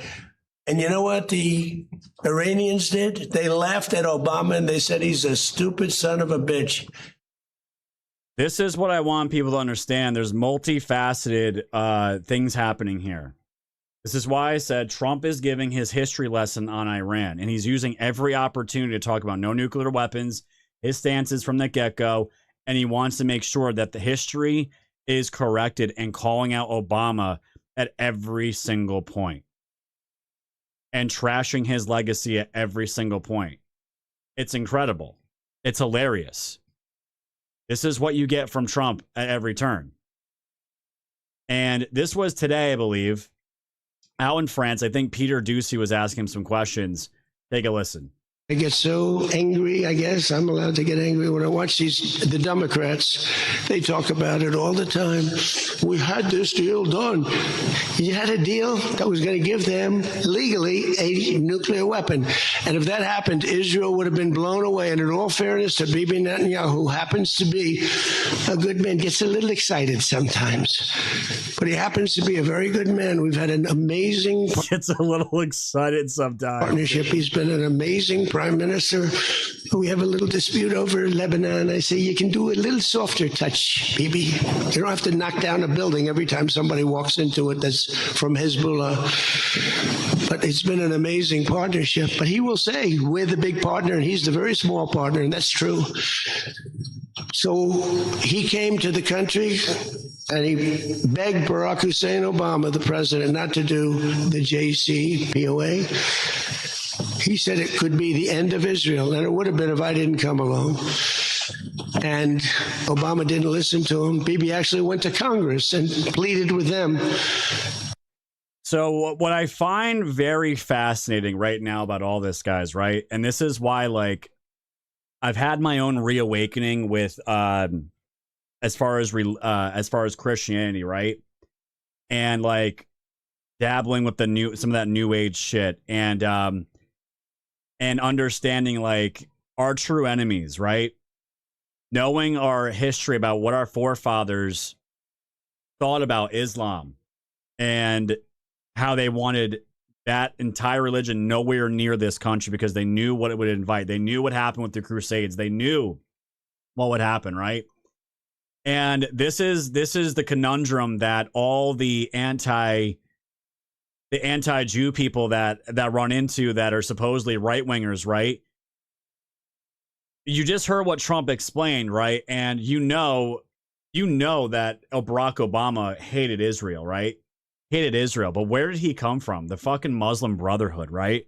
And you know what the Iranians did? They laughed at Obama and they said he's a stupid son of a bitch. This is what I want people to understand. There's multifaceted things happening here. This is why I said Trump is giving his history lesson on Iran, and he's using every opportunity to talk about no nuclear weapons, his stances from the get-go, and he wants to make sure that the history is corrected and calling out Obama at every single point and trashing his legacy at every single point. It's incredible. It's hilarious. This is what you get from Trump at every turn. And this was today, I believe. Out in France, I think Peter Ducey was asking him some questions. Take a listen. I get so angry, I guess. I'm allowed to get angry when I watch the Democrats. They talk about it all the time. We had this deal done. You had a deal that was going to give them legally a nuclear weapon. And if that happened, Israel would have been blown away. And in all fairness to Bibi Netanyahu, who happens to be a good man, gets a little excited sometimes. But he happens to be a very good man. We've had an amazing... Gets a little excited sometimes. ...partnership. He's been an amazing prime minister. We have a little dispute over Lebanon. I say, you can do a little softer touch, Bibi. You don't have to knock down a building every time somebody walks into it that's from Hezbollah. But it's been an amazing partnership. But he will say, we're the big partner, and he's the very small partner, and that's true. So he came to the country, and he begged Barack Hussein Obama, the president, not to do the JCPOA. He said it could be the end of Israel, and it would have been if I didn't come along. And Obama didn't listen to him. Bibi actually went to Congress and pleaded with them. So what I find very fascinating right now about all this, guys, right? And this is why, like, I've had my own reawakening with as far as Christianity, right? And like dabbling with some of that new age shit, and understanding like our true enemies, right? Knowing our history about what our forefathers thought about Islam and how they wanted that entire religion nowhere near this country because they knew what it would invite. They knew what happened with the Crusades. They knew what would happen, right? And this is the conundrum that all the anti-Jew people that run into that are supposedly right-wingers, right? You just heard what Trump explained, right? And you know that Barack Obama hated Israel, right? Hated Israel. But where did he come from? The fucking Muslim Brotherhood, right?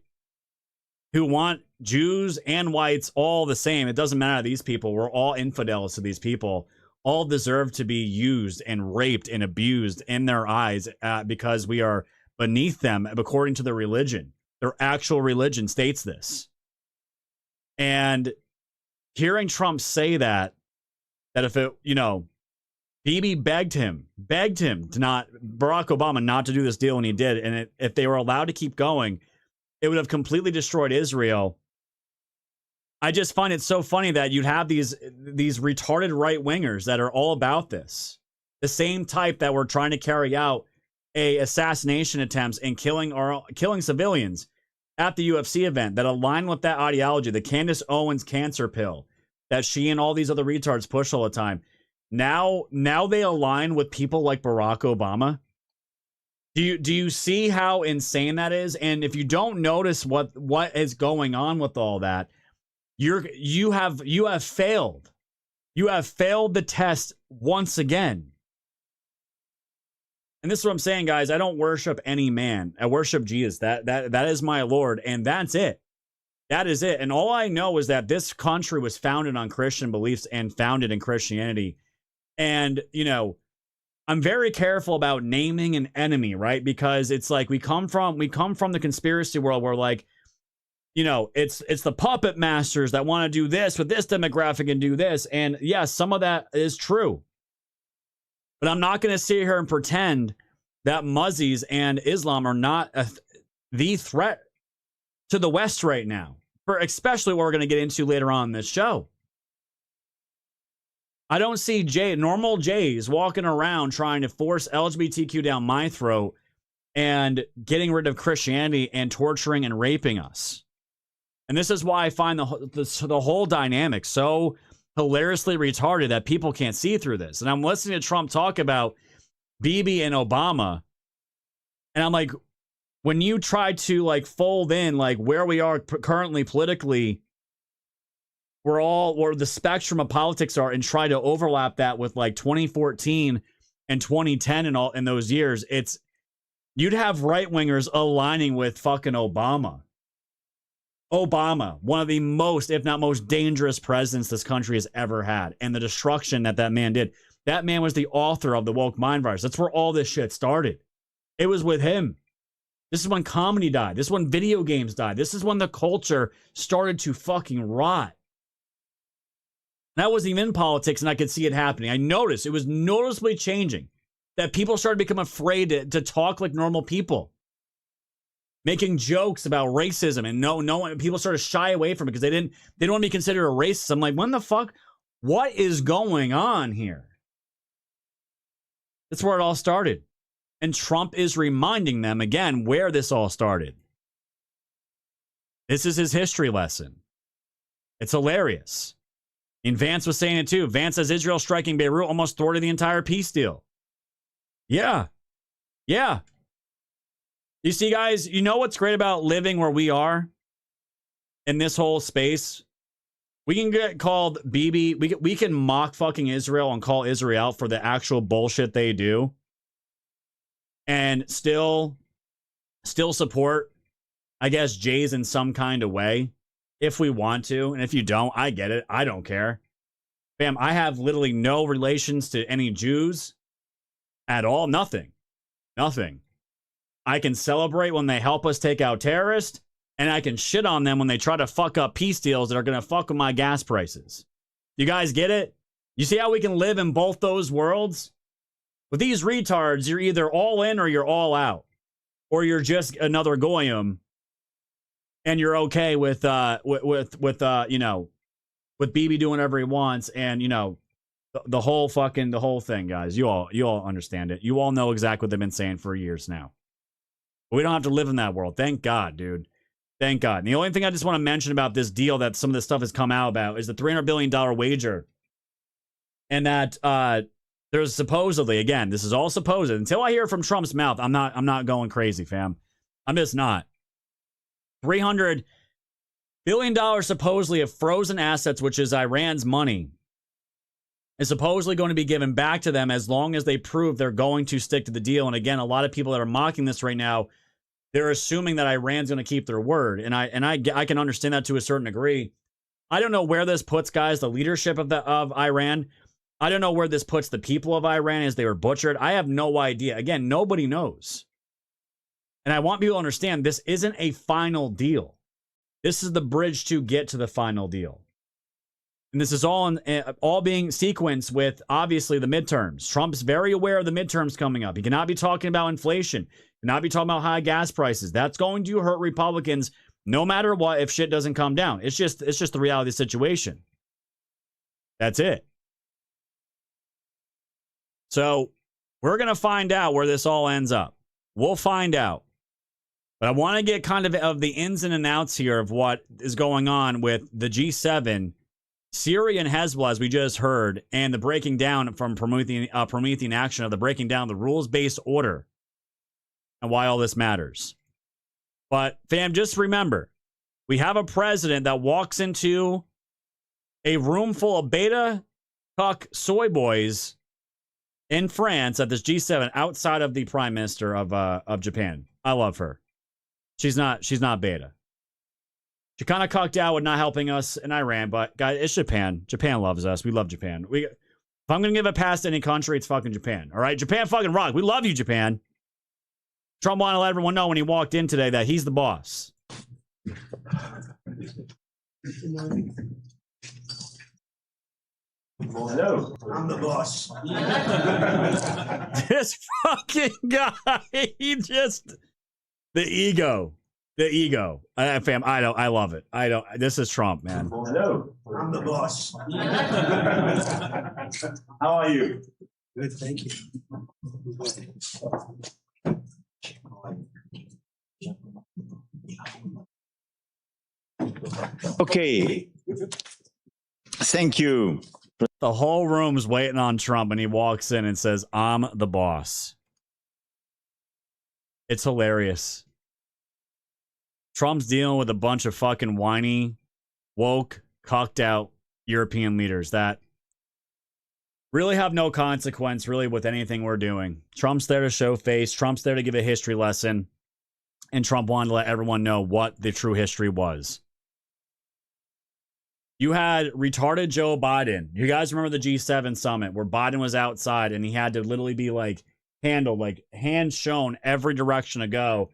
Who want Jews and whites all the same. It doesn't matter to these people. We're all infidels to these people. All deserve to be used and raped and abused in their eyes because we are beneath them according to their religion. Their actual religion states this. And hearing Trump say that if it, Bibi begged him to not, Barack Obama not to do this deal, and he did. And if they were allowed to keep going, it would have completely destroyed Israel. I just find it so funny that you'd have these retarded right-wingers that are all about this. The same type that were trying to carry out assassination attempts and killing civilians at the UFC event that align with that ideology, the Candace Owens cancer pill that she and all these other retards push all the time. Now they align with people like Barack Obama. Do you see how insane that is? And if you don't notice what is going on with all that, you have failed. You have failed the test once again. And this is what I'm saying, guys. I don't worship any man. I worship Jesus. That is my Lord, and that's it. That is it. And all I know is that this country was founded on Christian beliefs and founded in Christianity. And, I'm very careful about naming an enemy, right? Because it's like we come from the conspiracy world where, like, it's the puppet masters that want to do this with this demographic and do this. And yes, some of that is true. But I'm not going to sit here and pretend that Muzzies and Islam are not the threat to the West right now, for especially what we're going to get into later on in this show. I don't see normal Jays walking around trying to force LGBTQ down my throat and getting rid of Christianity and torturing and raping us. And this is why I find the whole dynamic so hilariously retarded that people can't see through this. And I'm listening to Trump talk about Bibi and Obama, and I'm like, when you try to like fold in like where we are currently politically, where the spectrum of politics are, and try to overlap that with like 2014 and 2010 and all in those years, you'd have right-wingers aligning with fucking Obama. Obama, one of the most, if not most dangerous presidents this country has ever had, and the destruction that man did. That man was the author of the woke mind virus. That's where all this shit started. It was with him. This is when comedy died. This is when video games died. This is when the culture started to fucking rot. And I wasn't even in politics, and I could see it happening. I noticed it was noticeably changing, that people started to become afraid to talk like normal people, making jokes about racism, and no one, people started to shy away from it because they don't want to be considered a racist. I'm like, when the fuck? What is going on here? That's where it all started. And Trump is reminding them again where this all started. This is his history lesson. It's hilarious. And Vance was saying it too. Vance says Israel striking Beirut almost thwarted the entire peace deal. Yeah. Yeah. You see, guys, you know what's great about living where we are in this whole space? We can get called BB. We can mock fucking Israel and call Israel out for the actual bullshit they do, and still support, I guess, Jays in some kind of way if we want to. And if you don't, I get it. I don't care. Fam, I have literally no relations to any Jews at all. Nothing. I can celebrate when they help us take out terrorists, and I can shit on them when they try to fuck up peace deals that are going to fuck with my gas prices. You guys get it? You see how we can live in both those worlds? With these retards, you're either all in or you're all out. Or you're just another goyim, and you're okay with Bibi doing whatever he wants, and, the The whole thing, guys. You all understand it. You all know exactly what they've been saying for years now. But we don't have to live in that world. Thank God, dude. Thank God. And the only thing I just want to mention about this deal that some of this stuff has come out about is the $300 billion wager. And that there's supposedly, again, this is all supposed. Until I hear it from Trump's mouth, I'm not going crazy, fam. I'm just not. $300 billion supposedly of frozen assets, which is Iran's money, is supposedly going to be given back to them as long as they prove they're going to stick to the deal. And again, a lot of people that are mocking this right now, they're assuming that Iran's going to keep their word. And I can understand that to a certain degree. I don't know where this puts, guys, the leadership of Iran. I don't know where this puts the people of Iran as they were butchered. I have no idea. Again, nobody knows. And I want people to understand this isn't a final deal. This is the bridge to get to the final deal. And this is all being sequenced with, obviously, the midterms. Trump's very aware of the midterms coming up. He cannot be talking about inflation. He cannot be talking about high gas prices. That's going to hurt Republicans no matter what if shit doesn't come down. It's just the reality of the situation. That's it. So we're going to find out where this all ends up. We'll find out. But I want to get kind of the ins and outs here of what is going on with the G7, Syria and Hezbollah, as we just heard, and the breaking down from Promethean action of the breaking down the rules-based order and why all this matters. But, fam, just remember, we have a president that walks into a room full of beta cuck soy boys in France at this G7 outside of the prime minister of Japan. I love her. She's not beta. She kind of cucked out with not helping us in Iran, but guys, it's Japan. Japan loves us. We love Japan. If I'm going to give a pass to any country, it's fucking Japan. All right? Japan fucking rock. We love you, Japan. Trump wanted to let everyone know when he walked in today that he's the boss. Hello, I'm the boss. This fucking guy, the ego. Fam, I love it. This is Trump, man. Hello, I'm the boss. How are you? Good, thank you. Okay. Thank you. The whole room's waiting on Trump, and he walks in and says, "I'm the boss." It's hilarious. Trump's dealing with a bunch of fucking whiny, woke, cucked out European leaders that really have no consequence, really, with anything we're doing. Trump's there to show face. Trump's there to give a history lesson. And Trump wanted to let everyone know what the true history was. You had retarded Joe Biden. You guys remember the G7 summit where Biden was outside and he had to literally be handled, hands shown every direction to go.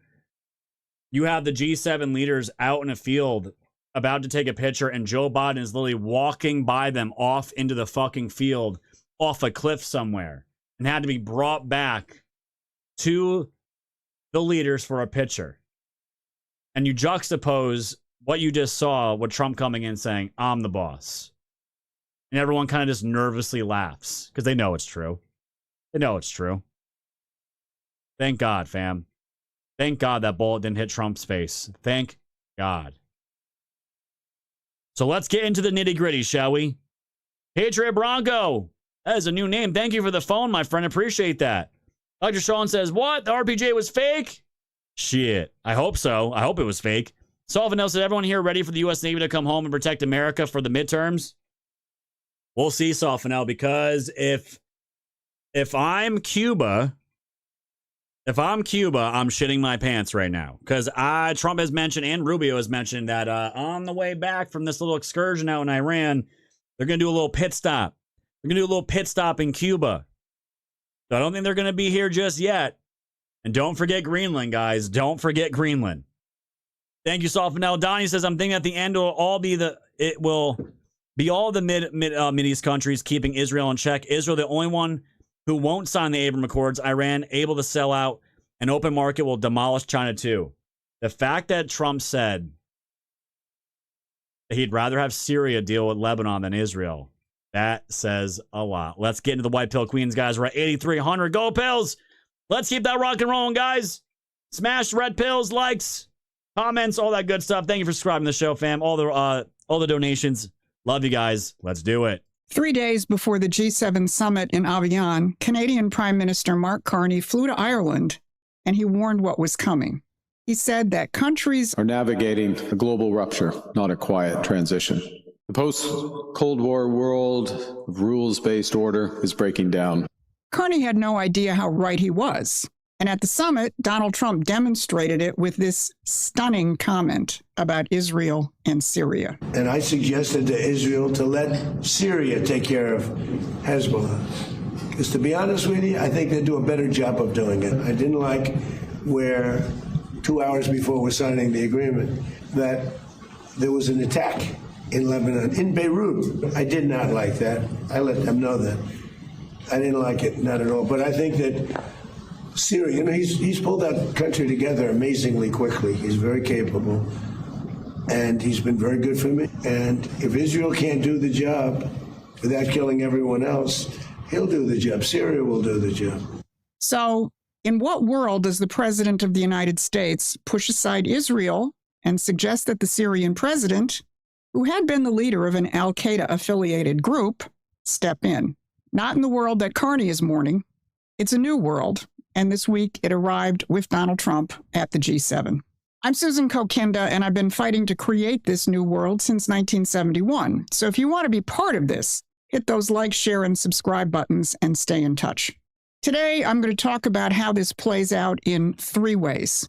You have the G7 leaders out in a field about to take a picture, and Joe Biden is literally walking by them off into the fucking field, off a cliff somewhere, and had to be brought back to the leaders for a picture. And you juxtapose what you just saw with Trump coming in saying, "I'm the boss." And everyone kind of just nervously laughs because they know it's true. They know it's true. Thank God, fam. Thank God that bullet didn't hit Trump's face. Thank God. So let's get into the nitty gritty, shall we? Patriot Bronco. That is a new name. Thank you for the phone, my friend. Appreciate that. Dr. Sean says, what? The RPJ was fake? Shit. I hope so. I hope it was fake. Solvanel said, everyone here ready for the U.S. Navy to come home and protect America for the midterms? We'll see, Solvanel, because if I'm Cuba... I'm shitting my pants right now. Because Trump has mentioned, and Rubio has mentioned, that on the way back from this little excursion out in Iran, they're going to do a little pit stop. They're going to do a little pit stop in Cuba. So I don't think they're going to be here just yet. And don't forget Greenland, guys. Don't forget Greenland. Thank you, Solfanel. Donnie says, I'm thinking at the end it will be all the Mideast countries keeping Israel in check. Israel, the only one who won't sign the Abraham Accords. Iran, able to sell out. An open market will demolish China too. The fact that Trump said that he'd rather have Syria deal with Lebanon than Israel That says a lot. Let's get into the White Pill Queens, guys. We're at 8,300. Go Pills. Let's keep that rock and rolling, guys. Smash red pills, likes, comments, all that good stuff. Thank you for subscribing to the show, fam. All the donations. Love you guys. Let's do it. 3 days before the G7 summit in Avian, Canadian Prime Minister Mark Carney flew to Ireland, and he warned what was coming. He said that countries are navigating a global rupture, not a quiet transition. The post-Cold War world of rules-based order is breaking down. Carney had no idea how right he was. And at the summit, Donald Trump demonstrated it with this stunning comment about Israel and Syria. And I suggested to Israel to let Syria take care of Hezbollah. Because to be honest with you, I think they do a better job of doing it. I didn't like where 2 hours before we're signing the agreement that there was an attack in Lebanon, in Beirut. I did not like that. I let them know that. I didn't like it, not at all. But I think that Syria, you know, he's pulled that country together amazingly quickly. He's very capable, and he's been very good for me. And if Israel can't do the job without killing everyone else, he'll do the job. Syria will do the job. So, in what world does the President of the United States push aside Israel and suggest that the Syrian president, who had been the leader of an al-Qaeda-affiliated group, step in? Not in the world that Carney is mourning. It's a new world, and this week it arrived with Donald Trump at the G7. I'm Susan Kokinda, and I've been fighting to create this new world since 1971. So if you want to be part of this, hit those like, share, and subscribe buttons and stay in touch. Today, I'm going to talk about how this plays out in 3 ways.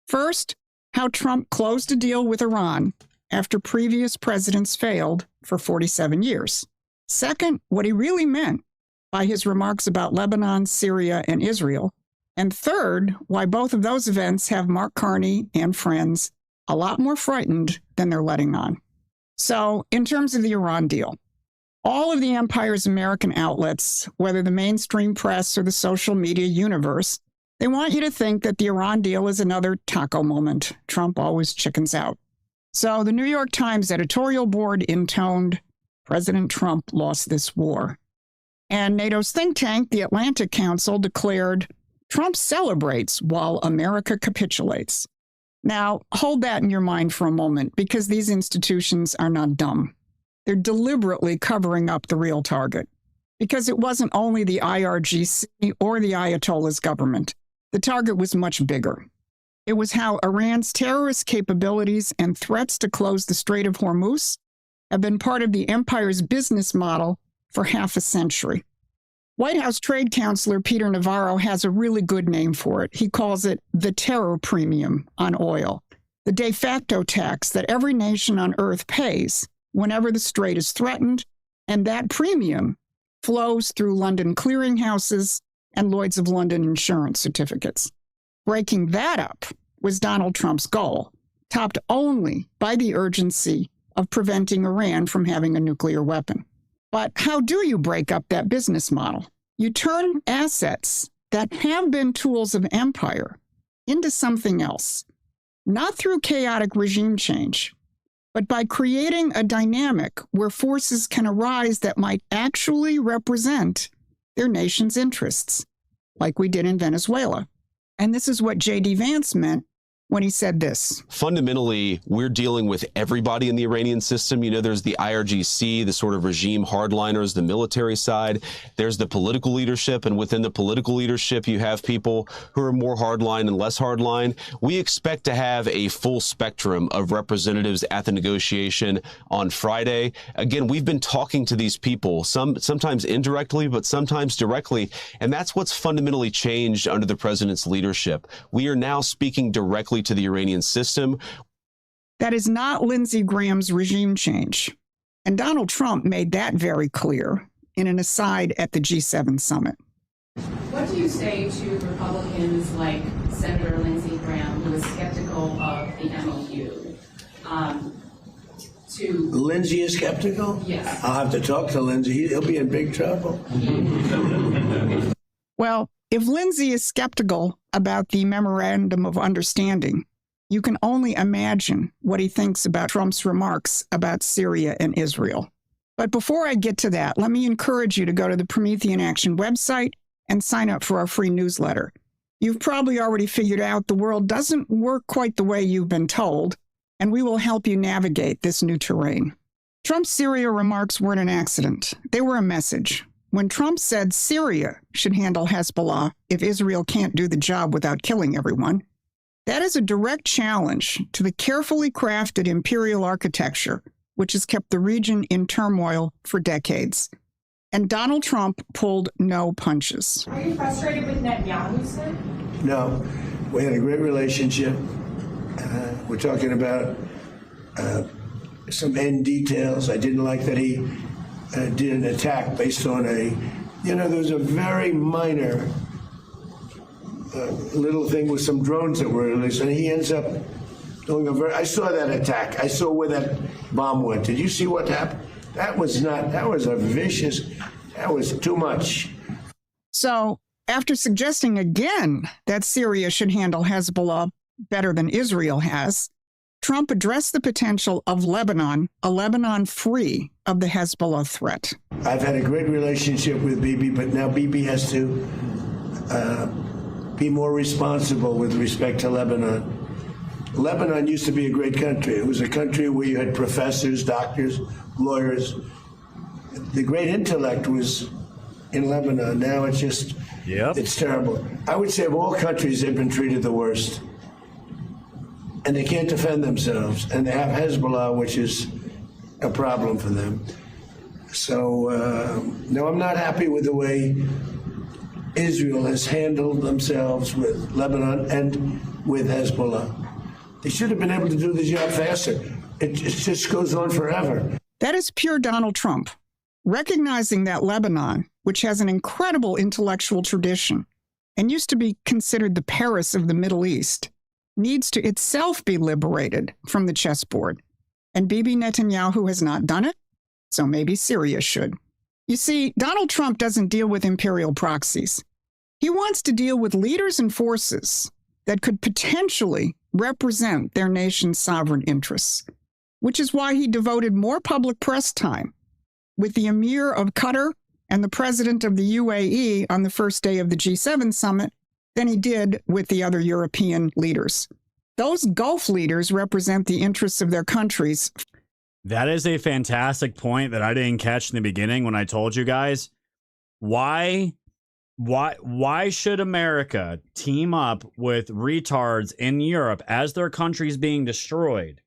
First, how Trump closed a deal with Iran after previous presidents failed for 47 years. Second, what he really meant by his remarks about Lebanon, Syria, and Israel. And third, why both of those events have Mark Carney and friends a lot more frightened than they're letting on. So, in terms of the Iran deal, all of the empire's American outlets, whether the mainstream press or the social media universe, they want you to think that the Iran deal is another taco moment. Trump always chickens out. So the New York Times editorial board intoned, President Trump lost this war. And NATO's think tank, the Atlantic Council, declared, Trump celebrates while America capitulates. Now, hold that in your mind for a moment, because these institutions are not dumb. They're deliberately covering up the real target, because it wasn't only the IRGC or the Ayatollah's government. The target was much bigger. It was how Iran's terrorist capabilities and threats to close the Strait of Hormuz have been part of the empire's business model for half a century. White House Trade Counselor Peter Navarro has a really good name for it. He calls it the terror premium on oil, the de facto tax that every nation on earth pays whenever the strait is threatened, and that premium flows through London clearinghouses and Lloyd's of London insurance certificates. Breaking that up was Donald Trump's goal, topped only by the urgency of preventing Iran from having a nuclear weapon. But how do you break up that business model? You turn assets that have been tools of empire into something else, not through chaotic regime change, but by creating a dynamic where forces can arise that might actually represent their nation's interests, like we did in Venezuela. And this is what J.D. Vance meant when he said this. Fundamentally, we're dealing with everybody in the Iranian system. You know, there's the IRGC, the sort of regime hardliners, the military side. There's the political leadership, and within the political leadership, you have people who are more hardline and less hardline. We expect to have a full spectrum of representatives at the negotiation on Friday. Again, we've been talking to these people, sometimes indirectly, but sometimes directly, and that's what's fundamentally changed under the president's leadership. We are now speaking directly to the Iranian system. That is not Lindsey Graham's regime change. And Donald Trump made that very clear in an aside at the G7 summit. What do you say to Republicans like Senator Lindsey Graham, who is skeptical of the MOU? Lindsey is skeptical? Yes. I'll have to talk to Lindsey. He'll be in big trouble. Well, if Lindsey is skeptical about the Memorandum of Understanding, you can only imagine what he thinks about Trump's remarks about Syria and Israel. But before I get to that, let me encourage you to go to the Promethean Action website and sign up for our free newsletter. You've probably already figured out the world doesn't work quite the way you've been told, and we will help you navigate this new terrain. Trump's Syria remarks weren't an accident. They were a message. When Trump said Syria should handle Hezbollah if Israel can't do the job without killing everyone, that is a direct challenge to the carefully crafted imperial architecture which has kept the region in turmoil for decades. And Donald Trump pulled no punches. Are you frustrated with Netanyahu, sir? No, we had a great relationship. We're talking about some end details. I didn't like that he did an attack based on there was a very minor little thing with some drones that were released, and he ends up doing I saw that attack. I saw where that bomb went. Did you see what happened? That was too much. So, after suggesting again that Syria should handle Hezbollah better than Israel has, Trump addressed the potential of Lebanon, a Lebanon free of the Hezbollah threat. I've had a great relationship with Bibi, but now Bibi has to be more responsible with respect to Lebanon. Lebanon used to be a great country. It was a country where you had professors, doctors, lawyers. The great intellect was in Lebanon. Now it's just, it's terrible. I would say of all countries, they've been treated the worst. And they can't defend themselves. And they have Hezbollah, which is a problem for them. So, no, I'm not happy with the way Israel has handled themselves with Lebanon and with Hezbollah. They should have been able to do the job faster. It just goes on forever. That is pure Donald Trump, recognizing that Lebanon, which has an incredible intellectual tradition and used to be considered the Paris of the Middle East, needs to itself be liberated from the chessboard. And Bibi Netanyahu has not done it, so maybe Syria should. You see, Donald Trump doesn't deal with imperial proxies. He wants to deal with leaders and forces that could potentially represent their nation's sovereign interests, which is why he devoted more public press time with the Emir of Qatar and the president of the UAE on the first day of the G7 summit than he did with the other European leaders. Those Gulf leaders represent the interests of their countries. That is a fantastic point that I didn't catch in the beginning when I told you guys. Why should America team up with retards in Europe as their country's being destroyed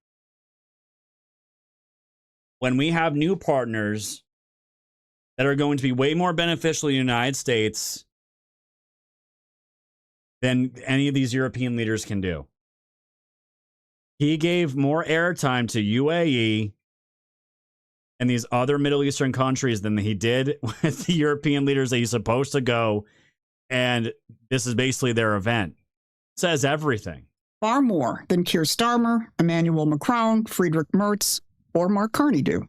when we have new partners that are going to be way more beneficial to the United States than any of these European leaders can do? He gave more airtime to UAE and these other Middle Eastern countries than he did with the European leaders that he's supposed to go. And this is basically their event. It says everything. Far more than Keir Starmer, Emmanuel Macron, Friedrich Merz, or Mark Carney do.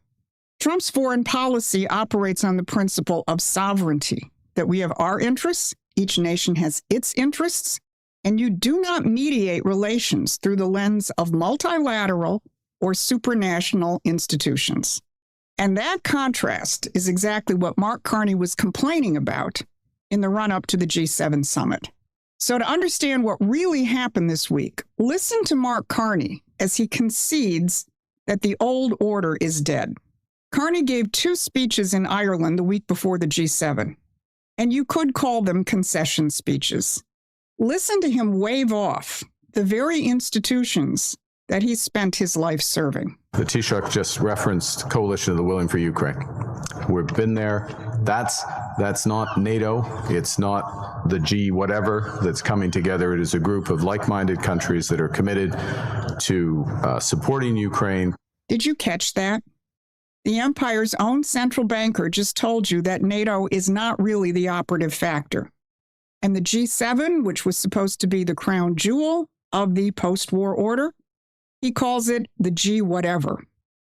Trump's foreign policy operates on the principle of sovereignty, that we have our interests, each nation has its interests, and you do not mediate relations through the lens of multilateral or supranational institutions. And that contrast is exactly what Mark Carney was complaining about in the run-up to the G7 summit. So to understand what really happened this week, listen to Mark Carney as he concedes that the old order is dead. Carney gave 2 speeches in Ireland the week before the G7, and you could call them concession speeches. Listen to him wave off the very institutions that he spent his life serving. The Taoiseach just referenced Coalition of the Willing for Ukraine. We've been there. That's not NATO. It's not the G whatever that's coming together. It is a group of like-minded countries that are committed to supporting Ukraine. Did you catch that? The empire's own central banker just told you that NATO is not really the operative factor. And the G7, which was supposed to be the crown jewel of the post-war order, he calls it the G whatever.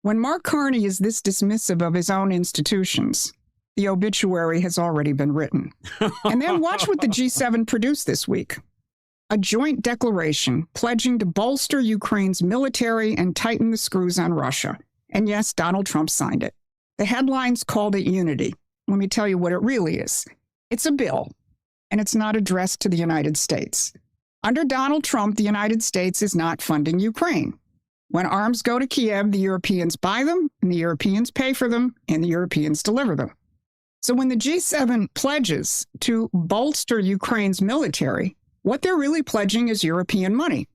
When Mark Carney is this dismissive of his own institutions, the obituary has already been written. And then watch what the G7 produced this week. A joint declaration pledging to bolster Ukraine's military and tighten the screws on Russia. And yes, Donald Trump signed it. The headlines called it unity. Let me tell you what it really is. It's a bill, and it's not addressed to the United States. Under Donald Trump, the United States is not funding Ukraine. When arms go to Kiev, the Europeans buy them, and the Europeans pay for them, and the Europeans deliver them. So when the G7 pledges to bolster Ukraine's military, what they're really pledging is European money.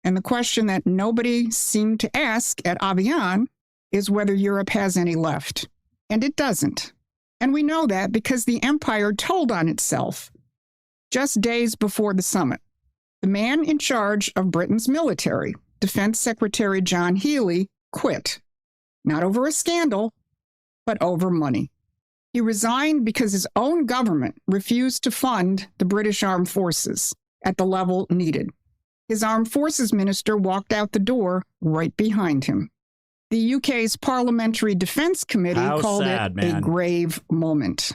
And the question that nobody seemed to ask at Avian is whether Europe has any left. And it doesn't. And we know that because the empire told on itself just days before the summit. The man in charge of Britain's military, Defense Secretary John Healey, quit. Not over a scandal, but over money. He resigned because his own government refused to fund the British Armed Forces at the level needed. His Armed Forces minister walked out the door right behind him. The UK's Parliamentary Defence Committee called it a grave moment.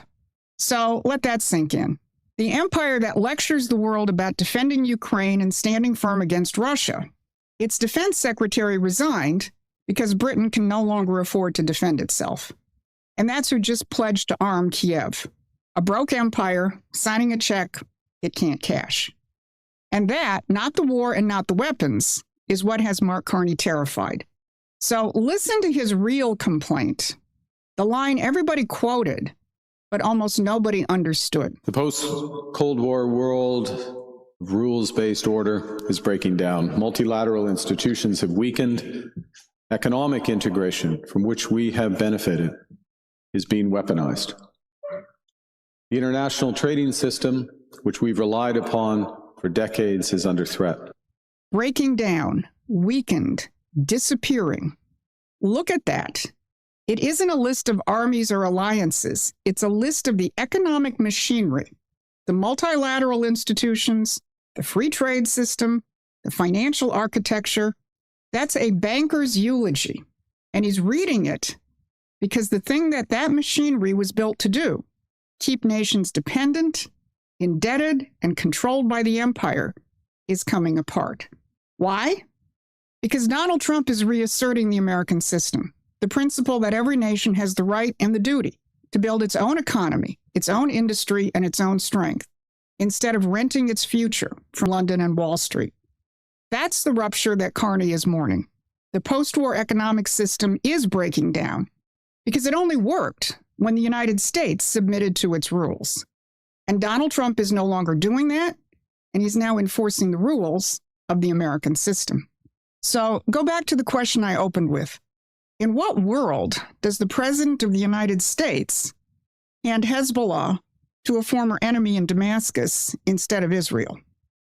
So let that sink in. The empire that lectures the world about defending Ukraine and standing firm against Russia, its defense secretary resigned because Britain can no longer afford to defend itself. And that's who just pledged to arm Kiev. A broke empire signing a check it can't cash. And that, not the war and not the weapons, is what has Mark Carney terrified. So listen to his real complaint, the line everybody quoted, but almost nobody understood. The post-Cold War world of rules-based order is breaking down. Multilateral institutions have weakened. Economic integration, from which we have benefited, is being weaponized. The international trading system, which we've relied upon for decades, is under threat. Breaking down, weakened, disappearing. Look at that. It isn't a list of armies or alliances. It's a list of the economic machinery, the multilateral institutions, the free trade system, the financial architecture. That's a banker's eulogy. And he's reading it because the thing that machinery was built to do, keep nations dependent, indebted, and controlled by the empire, is coming apart. Why? Because Donald Trump is reasserting the American system, the principle that every nation has the right and the duty to build its own economy, its own industry, and its own strength, instead of renting its future from London and Wall Street. That's the rupture that Carney is mourning. The post-war economic system is breaking down because it only worked when the United States submitted to its rules. And Donald Trump is no longer doing that, and he's now enforcing the rules of the American system. So go back to the question I opened with. In what world does the President of the United States hand Hezbollah to a former enemy in Damascus instead of Israel?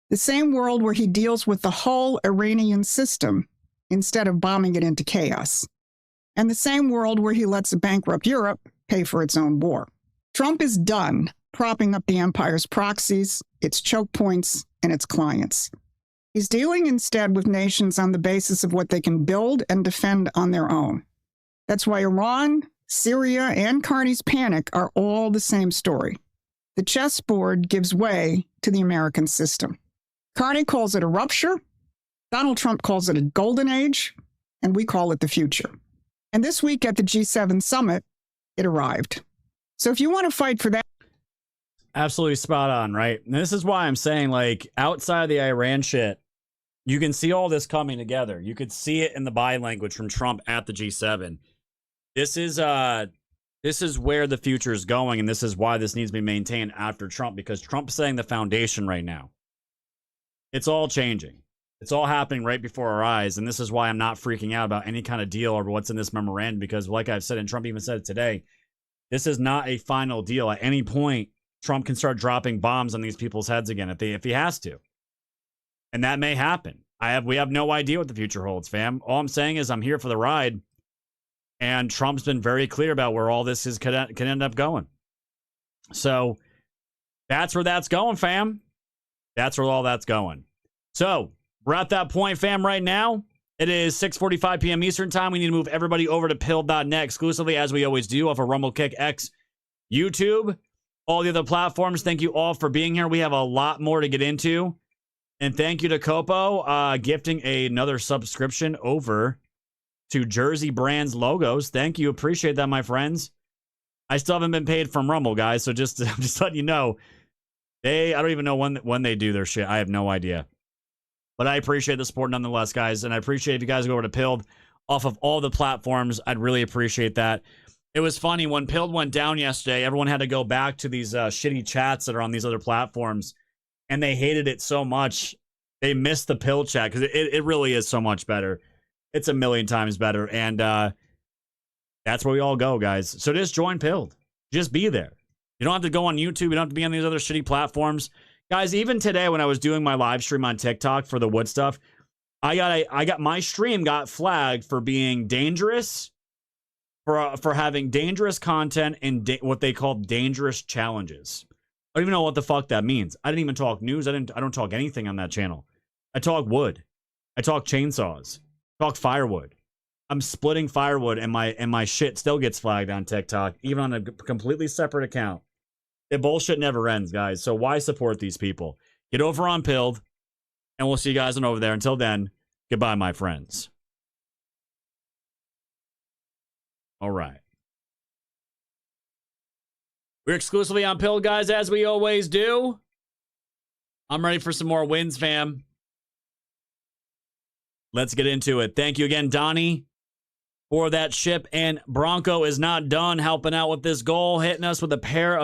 The same world where he deals with the whole Iranian system instead of bombing it into chaos. And the same world where he lets a bankrupt Europe pay for its own war. Trump is done propping up the empire's proxies, its choke points, and its clients. He's dealing instead with nations on the basis of what they can build and defend on their own. That's why Iran, Syria, and Carney's panic are all the same story. The chessboard gives way to the American system. Carney calls it a rupture. Donald Trump calls it a golden age, and we call it the future. And this week at the G7 summit, it arrived. So if you want to fight for that, absolutely spot on, right? And this is why I'm saying, like, outside of the Iran shit, you can see all this coming together. You could see it in the body language from Trump at the G7. This is where the future is going, and this is why this needs to be maintained after Trump, because Trump's setting the foundation right now. It's all changing. It's all happening right before our eyes, and this is why I'm not freaking out about any kind of deal or what's in this memorandum, because like I've said, and Trump even said it today, this is not a final deal. At any point, Trump can start dropping bombs on these people's heads again if he has to. And that may happen. We have no idea what the future holds, fam. All I'm saying is I'm here for the ride. And Trump's been very clear about where all this can end up going. So that's where that's going, fam. That's where all that's going. So we're at that point, fam, right now. It is 6:45 p.m. Eastern time. We need to move everybody over to Pill.net exclusively, as we always do, off of Rumble, Kick, X, YouTube, all the other platforms. Thank you all for being here. We have a lot more to get into. And thank you to Copo gifting another subscription over to Jersey Brands logos. Thank you. Appreciate that, my friends. I still haven't been paid from Rumble, guys. So I'm just letting you know. I don't even know when they do their shit. I have no idea. But I appreciate the support nonetheless, guys. And I appreciate if you guys go over to Pilled off of all the platforms. I'd really appreciate that. It was funny when Pilled went down yesterday, everyone had to go back to these shitty chats that are on these other platforms. And they hated it so much. They missed the Pilled chat because it really is so much better. It's a million times better. And that's where we all go, guys. So just join Pilled. Just be there. You don't have to go on YouTube. You don't have to be on these other shitty platforms. Guys, even today when I was doing my live stream on TikTok for the wood stuff, I got my stream got flagged for being dangerous, for having dangerous content and what they call dangerous challenges. I don't even know what the fuck that means. I didn't even talk news. I don't talk anything on that channel. I talk wood. I talk chainsaws. I talk firewood. I'm splitting firewood and my shit still gets flagged on TikTok, even on a completely separate account. The bullshit never ends, guys. So why support these people? Get over on Pilled, and we'll see you guys on over there. Until then, goodbye, my friends. All right. We're exclusively on Pilled, guys, as we always do. I'm ready for some more wins, fam. Let's get into it. Thank you again, Donnie, for that ship. And Bronco is not done helping out with this goal, hitting us with a pair of